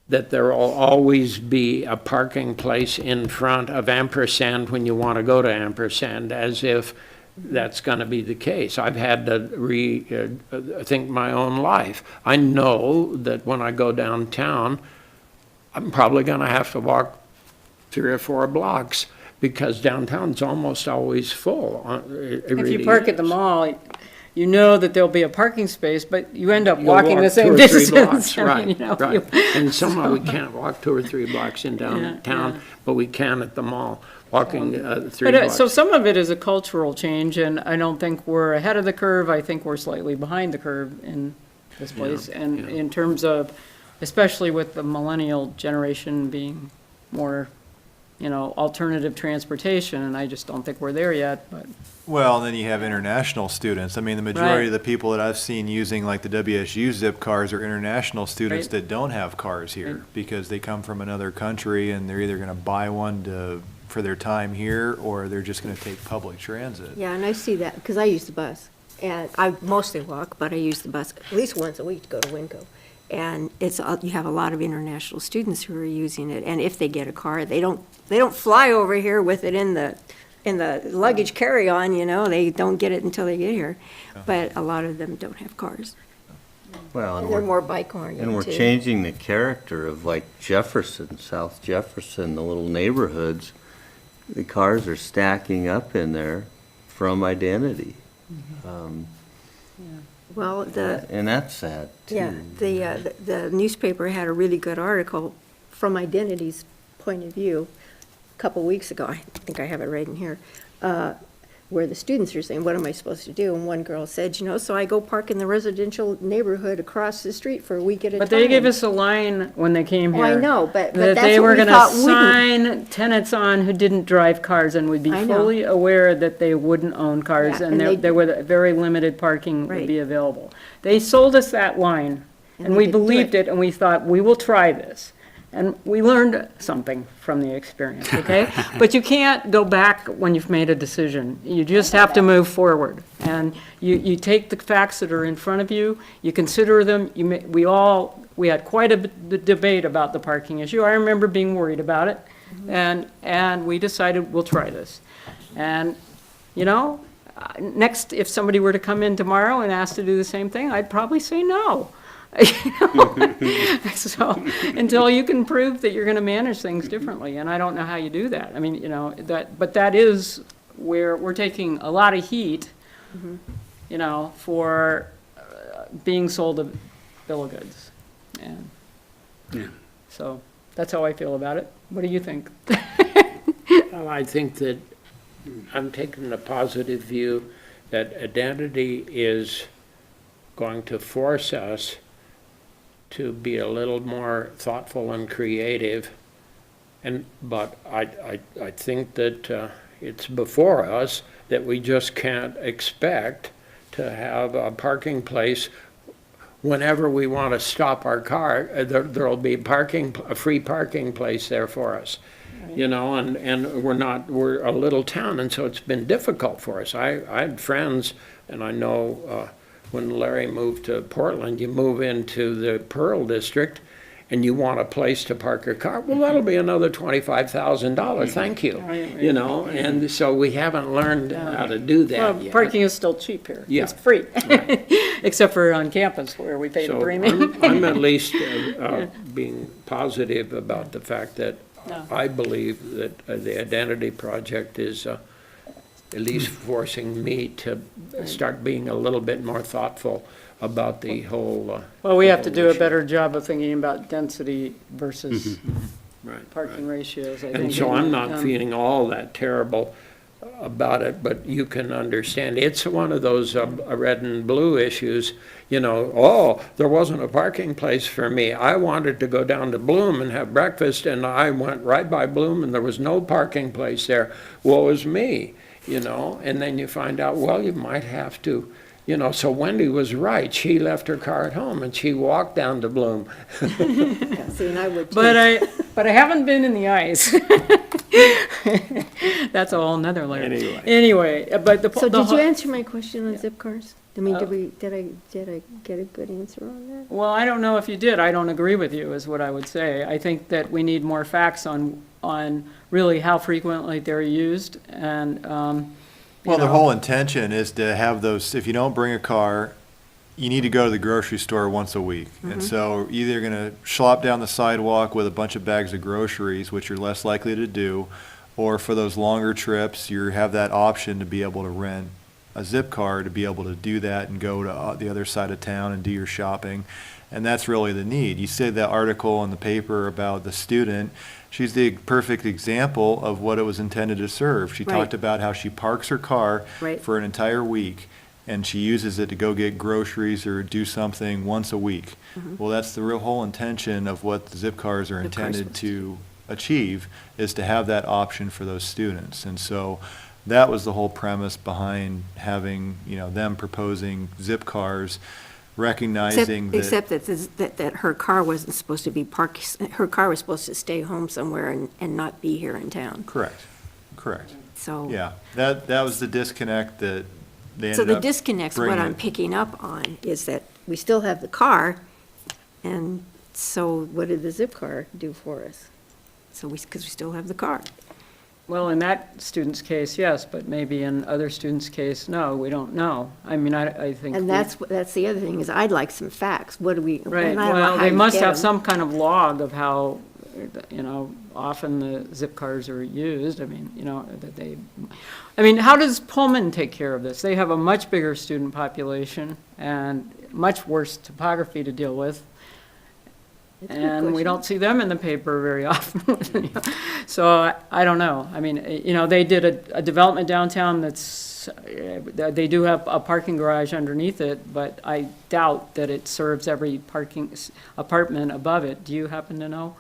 that there will always be a parking place in front of ampersand when you want to go to ampersand, as if that's going to be the case. I've had to rethink my own life. I know that when I go downtown, I'm probably going to have to walk 3 or 4 blocks because downtown's almost always full. If you park at the mall, you know that there'll be a parking space, but you end up You'll walking the walk same 2 or 3 distance. blocks, I mean, right, you know, right. you- And somehow we can't walk 2 or 3 blocks in downtown, but we can at the mall, walking 3 But, blocks. so some of it is a cultural change, and I don't think we're ahead of the curve. I think we're slightly behind the curve in this place. And yeah. in terms of, especially with the millennial generation being more, alternative transportation, and I just don't think we're there yet, but. Well, and then you have international students. I mean, the majority Right. of the people that I've seen using like the WSU zip cars are international students Right. that don't have cars here because they come from another country and they're either going to buy one for their time here or they're just going to take public transit. Yeah, and I see that, because I use the bus, and I mostly walk, but I use the bus at least once a week to go to Winco. And you have a lot of international students who are using it, and if they get a car, they don't fly over here with it in the luggage carry-on, they don't get it until they get here. But a lot of them don't have cars. Well, And they're more bike-oriented, and we're too. changing the character of like Jefferson, South Jefferson, the little neighborhoods. The cars are stacking up in there from Identity. Well, And that's sad, too. yeah, the newspaper had a really good article from Identity's point of view a couple weeks ago. I think I have it right in here, where the students are saying, what am I supposed to do? And one girl said, so I go park in the residential neighborhood across the street for a week at a time. But they gave us a line when they came here. Oh, I know, but That that's they what were we gonna thought wouldn't. sign tenants on who didn't drive cars and would be I know. fully aware that they wouldn't own cars, Yeah, and and there were very limited parking would Right. be available. They sold us that line, And and we we didn't do believed it. it, and we thought, we will try this. And we learned something from the experience, okay? But you can't go back when you've made a decision. You just have to move forward. And you take the facts that are in front of you, you consider them. We had quite a debate about the parking issue. I remember being worried about it. And we decided, we'll try this. And, next, if somebody were to come in tomorrow and ask to do the same thing, I'd probably say no. So, until you can prove that you're gonna manage things differently, and I don't know how you do that. I mean, but that is where we're taking a lot of heat, for being sold a bill of goods. And Yeah. so, that's how I feel about it. What do you think? Well, I think that I'm taking the positive view that Identity is going to force us to be a little more thoughtful and creative. But I think that it's before us that we just can't expect to have a parking place whenever we want to stop our car. There'll be a free parking place there for us. And we're a little town, and so it's been difficult for us. I had friends, and I know when Larry moved to Portland, you move into the Pearl District, and you want a place to park your car, well, that'll be another $25,000, thank you. And so we haven't learned how to do that Well, yet. parking is still cheap here. Yeah. It's free, except for on campus where we pay the So premium. I'm at least being positive about the fact that No. I believe that the Identity Project is at least forcing me to start being a little bit more thoughtful about the whole. Well, we have to do a issue. better job of thinking about density versus Right. parking ratios, I think. And so I'm not Um, feeling all that terrible about it, but you can understand, it's one of those red and blue issues, there wasn't a parking place for me. I wanted to go down to Bloom and have breakfast, and I went right by Bloom, and there was no parking place there. Woe is me, and then you find out, well, you might have to, so Wendy was right. She left her car at home, and she walked down to Bloom. Yeah, see, and I would too. But I haven't been in the ice. That's a whole nother layer. Anyway, but So did you answer my question on zip cars? I mean, did I get a good answer on that? Well, I don't know if you did. I don't agree with you, is what I would say. I think that we need more facts on really how frequently they're used, and, Well, the whole intention is to have those, if you don't bring a car, you need to go to the grocery store once a week. And so either you're going to schlop down the sidewalk with a bunch of bags of groceries, which you're less likely to do, or for those longer trips, you have that option to be able to rent a zip car to be able to do that and go to the other side of town and do your shopping. And that's really the need. You said that article in the paper about the student. She's the perfect example of what it was intended to serve. She Right. talked about how she parks her car Right. for an entire week, and she uses it to go get groceries or do something once a week. Well, that's the real whole intention of what the zip cars are Zip cars intended supposed to achieve, is to have that option for those students. And so that was the whole premise behind having, them proposing zip cars, recognizing that. Except that her car wasn't supposed to be parked, her car was supposed to stay home somewhere and not be here in town, Correct. so. Yeah, that was the disconnect that they ended So up the disconnect's what bringing I'm it. picking up on, is that we still have the car, and so what did the zip car do for us? So because we still have the car. Well, in that student's case, yes, but maybe in other students' case, no, we don't know. I mean, I think. And we- that's the other thing, is I'd like some facts. What do we? Right, and I don't know well, how they you must get have 'em. some kind of log of how, often the zip cars are used. I mean, that they, how does Pullman take care of this? They have a much bigger student population and much worse topography to deal with. That's a good And we question. don't see them in the paper very often. So I don't know. I mean, they did a development downtown that's, they do have a parking garage underneath it, but I doubt that it serves every apartment above it. Do you happen to know?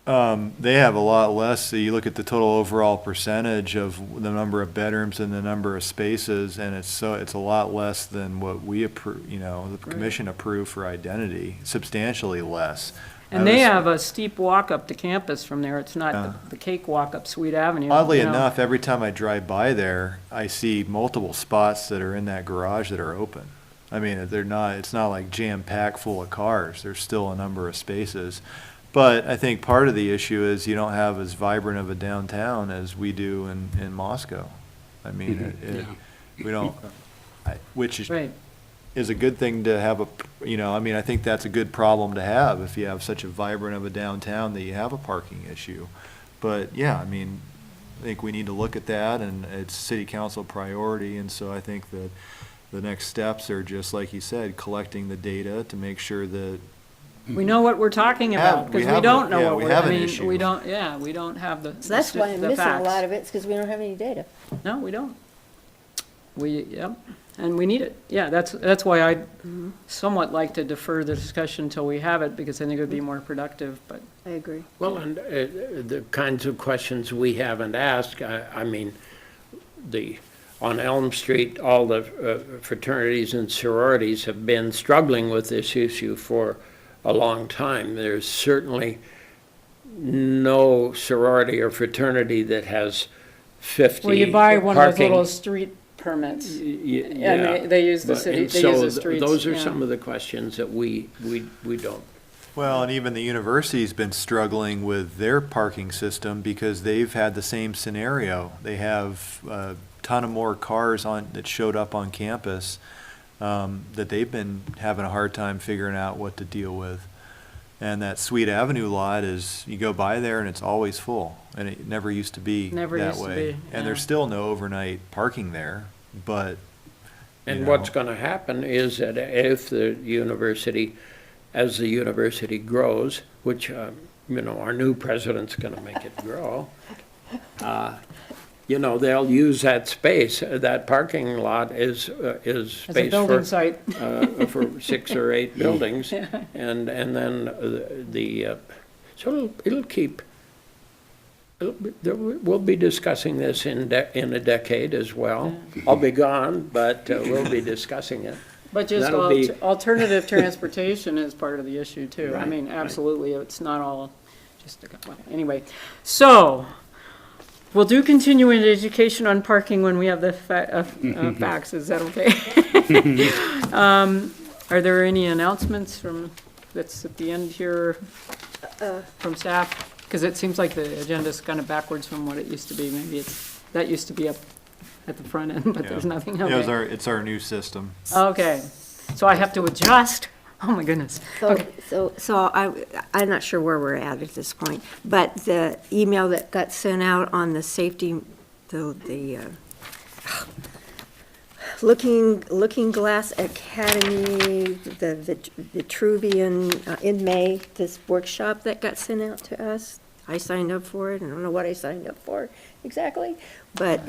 They have a lot less. So you look at the total overall percentage of the number of bedrooms and the number of spaces, and it's a lot less than what we approve, the commission approved for identity, substantially less. And they have a steep walk up to campus from there. It's not Yeah. the cakewalk up Sweet Avenue. Oddly you know. enough, every time I drive by there, I see multiple spots that are in that garage that are open. I mean, it's not like jam-packed full of cars. There's still a number of spaces. But I think part of the issue is you don't have as vibrant of a downtown as we do in Moscow. I mean, we don't, which is Right. is a good thing to have I think that's a good problem to have if you have such a vibrant of a downtown that you have a parking issue. But yeah, I think we need to look at that, and it's city council priority, and so I think that the next steps are just like you said, collecting the data to make sure that We know what we're talking about, because we don't know what we we're, have I an mean, issue. we don't have the. So that's why I'm the missing a facts. lot of it, is because we don't have any data. No, we don't. And we need it. Yeah, that's why I'd somewhat like to defer the discussion until we have it, because I think it would be more productive, but. I agree. Well, and the kinds of questions we haven't asked, on Elm Street, all the fraternities and sororities have been struggling with this issue for a long time. There's certainly no sorority or fraternity that has 50 Well, you buy one of those parking. little street permits. Yeah. And they use the But- city, and they so use the streets. Those are yeah. some of the questions that we don't. Well, and even the university's been struggling with their parking system because they've had the same scenario. They have a ton of more cars that showed up on campus that they've been having a hard time figuring out what to deal with. And that Sweet Avenue lot you go by there and it's always full, and it never used to be Never that used to way. be, And there's yeah. still no overnight parking there, but. And you what's know. going to happen is that if as the university grows, which, our new president's going to make it grow, they'll use that space. That parking lot is As a space building site. for 6 or 8 buildings. And then so it'll keep, we'll be discussing this in a decade as well. I'll be gone, but we'll be discussing it. But just That'll be- alternative transportation is part of the issue too. I Right, mean, right. absolutely, it's not all just, anyway. So, we'll do continuing education on parking when we have the facts, is that okay? Are there any announcements that's at the end here from staff? Because it seems like the agenda's kind of backwards from what it used to be. Maybe that used to be up at the front end, but there's Yeah. nothing. Yeah, Okay. it's our new system. Okay, so I have to adjust? Oh, my goodness. Okay. So I'm not sure where we're at this point, but the email that got sent out on the safety, Looking Glass Academy, the Vitruvian, in May, this workshop that got sent out to us. I signed up for it. I don't know what I signed up for exactly, but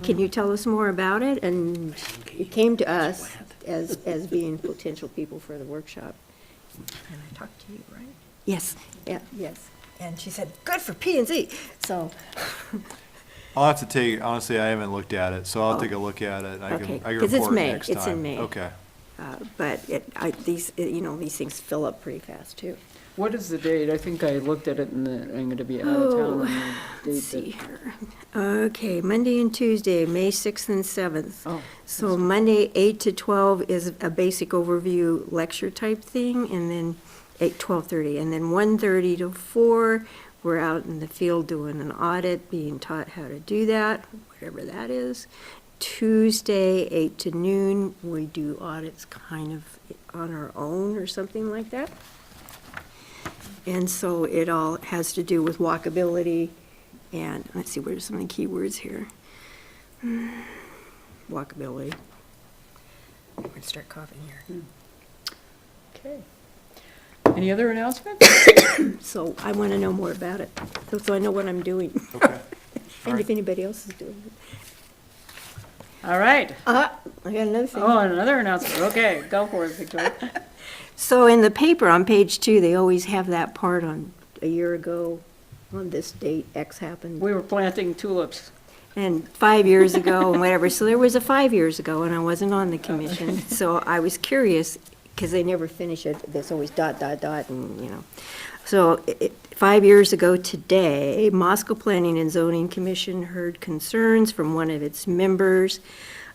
can you tell us more about it? And it came to us as being potential people for the workshop. And I talked to you, right? Yes, yeah, yes. And she said, good for P and Z. So, I'll have to take, honestly, I haven't looked at it, so I'll take a look at it. I Okay, can 'cause it's report May. next time. It's in May. Okay. but these things fill up pretty fast too. What is the date? I think I looked at it and I'm gonna be out of town on the date Let's see that. here. Okay, Monday and Tuesday, May 6th and 7th. Oh, So Monday, 8 to 12 is a basic overview lecture type thing, and then 12:30. And then 1:30 to 4, we're out in the field doing an audit, being taught how to do that, whatever that is. Tuesday, 8 to noon, we do audits kind of on our own or something like that. And so it all has to do with walkability, and let's see, where's some of the key words here? Walkability. I'm gonna start coughing here. Okay. Any other announcements? So I want to know more about it, so I know what I'm doing. Okay. And if anybody else is doing it. All right. I got another thing. Oh, and another announcement. Okay, go for it, Victoria. So in the paper on page 2, they always have that part on a year ago, on this date, X happened. We were planting tulips. And 5 years ago and whatever, so there was a 5 years ago and I wasn't on the commission. So I was curious, because they never finish it, there's always ... and, So 5 years ago today, Moscow Planning and Zoning Commission heard concerns from one of its members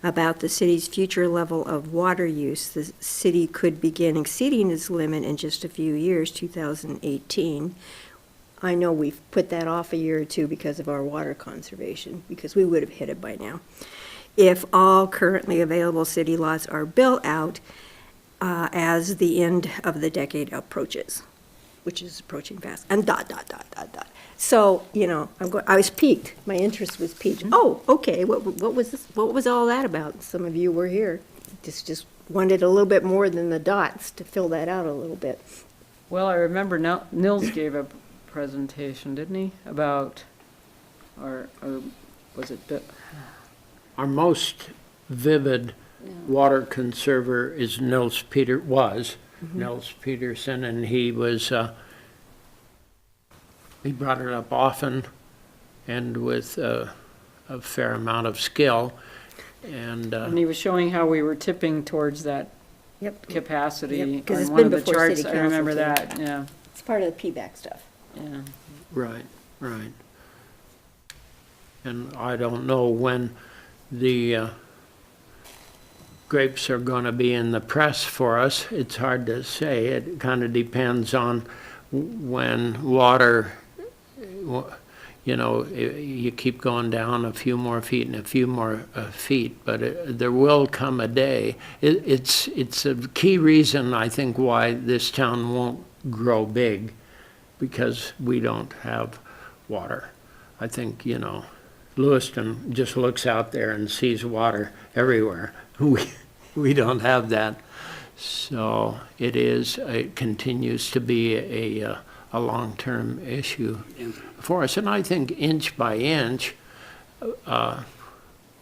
about the city's future level of water use. The city could begin exceeding its limit in just a few years, 2018. I know we've put that off a year or two because of our water conservation, because we would have hit it by now. If all currently available city lots are built out as the end of the decade approaches, which is approaching fast, and ... So, I was piqued. My interest was piqued. Oh, okay, what was this? What was all that about? Some of you were here. Just wanted a little bit more than the dots to fill that out a little bit. Well, I remember Nils gave a presentation, didn't he? About, or was it, Our most vivid water conserver is Nils Peterson, and he was, he brought it up often and with a fair amount of skill. and he was showing how we were tipping towards that Yep. capacity. Yep, 'cause on it's one been of the before charts. city I remember council, that, yeah, It's part of the PBAC stuff. yeah. Right. And I don't know when the grapes are going to be in the press for us. It's hard to say. It kind of depends on when water, you keep going down a few more feet and a few more feet, but there will come a day. It's a key reason, I think, why this town won't grow big, because we don't have water. I think, Lewiston just looks out there and sees water everywhere. We don't have that. So it continues to be a long-term issue for us. And I think inch by inch,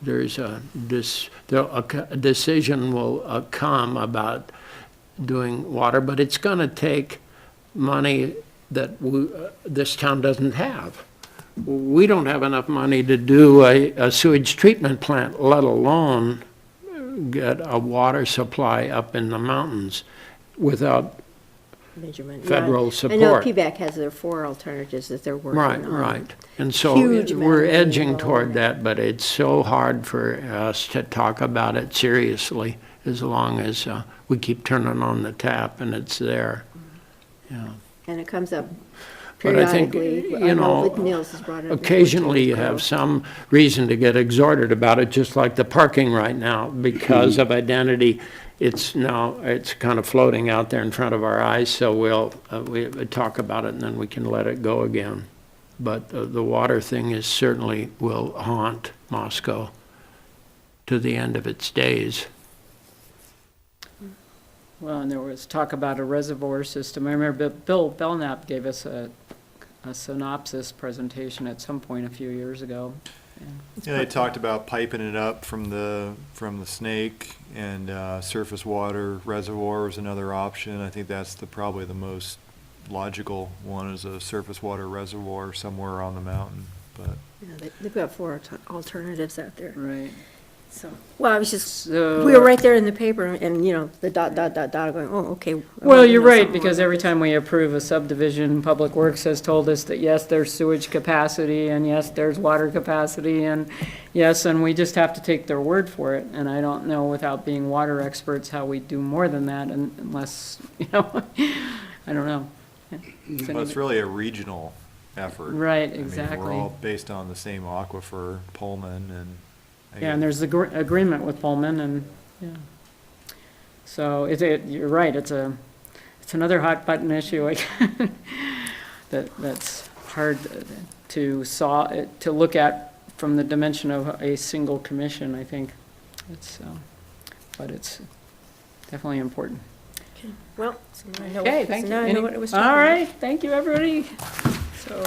there's a decision will come about doing water, but it's going to take money that this town doesn't have. We don't have enough money to do a sewage treatment plant, let alone get a water supply up in the mountains without Measurement. federal I know support. PBAC has their 4 alternatives that they're working on. Right. And so Huge amount we're of money edging involved. toward that, but it's so hard for us to talk about it seriously as long as we keep turning on the tap and it's there. Yeah. And it comes up But I think, periodically. I know that Niels has brought it up. before, occasionally you too. have some reason to get exhorted about it, just like the parking right now, because of identity. It's kind of floating out there in front of our eyes, so we talk about it and then we can let it go again. But the water thing certainly will haunt Moscow to the end of its days. Well, and there was talk about a reservoir system. I remember Bill Belknap gave us a synopsis presentation at some point a few years ago. Yeah, they talked about piping it up from the snake, and surface water reservoir is another option. I think that's probably the most logical one, is a surface water reservoir somewhere on the mountain, but. Yeah, they've got 4 alternatives out there. Right. So, well, I was just, So- we were right there in the paper, and, you know, the dot, going, oh, okay. Well, you're right, because every time we approve a subdivision, Public Works has told us that, yes, there's sewage capacity, and yes, there's water capacity, and yes, and we just have to take their word for it. And I don't know, without being water experts, how we do more than that unless, you know, I don't know. Well, it's really a regional effort. Right, I mean, exactly. we're all based on the same aquifer, Pullman, and. Yeah, and there's the agreement with Pullman, and, yeah. So you're right, it's another hot button issue, like, that's hard to look at from the dimension of a single commission, I think. But it's definitely important. Well, so now I know, Okay, so thank you. now I know what it was All talking about. right, thank you, everybody. So.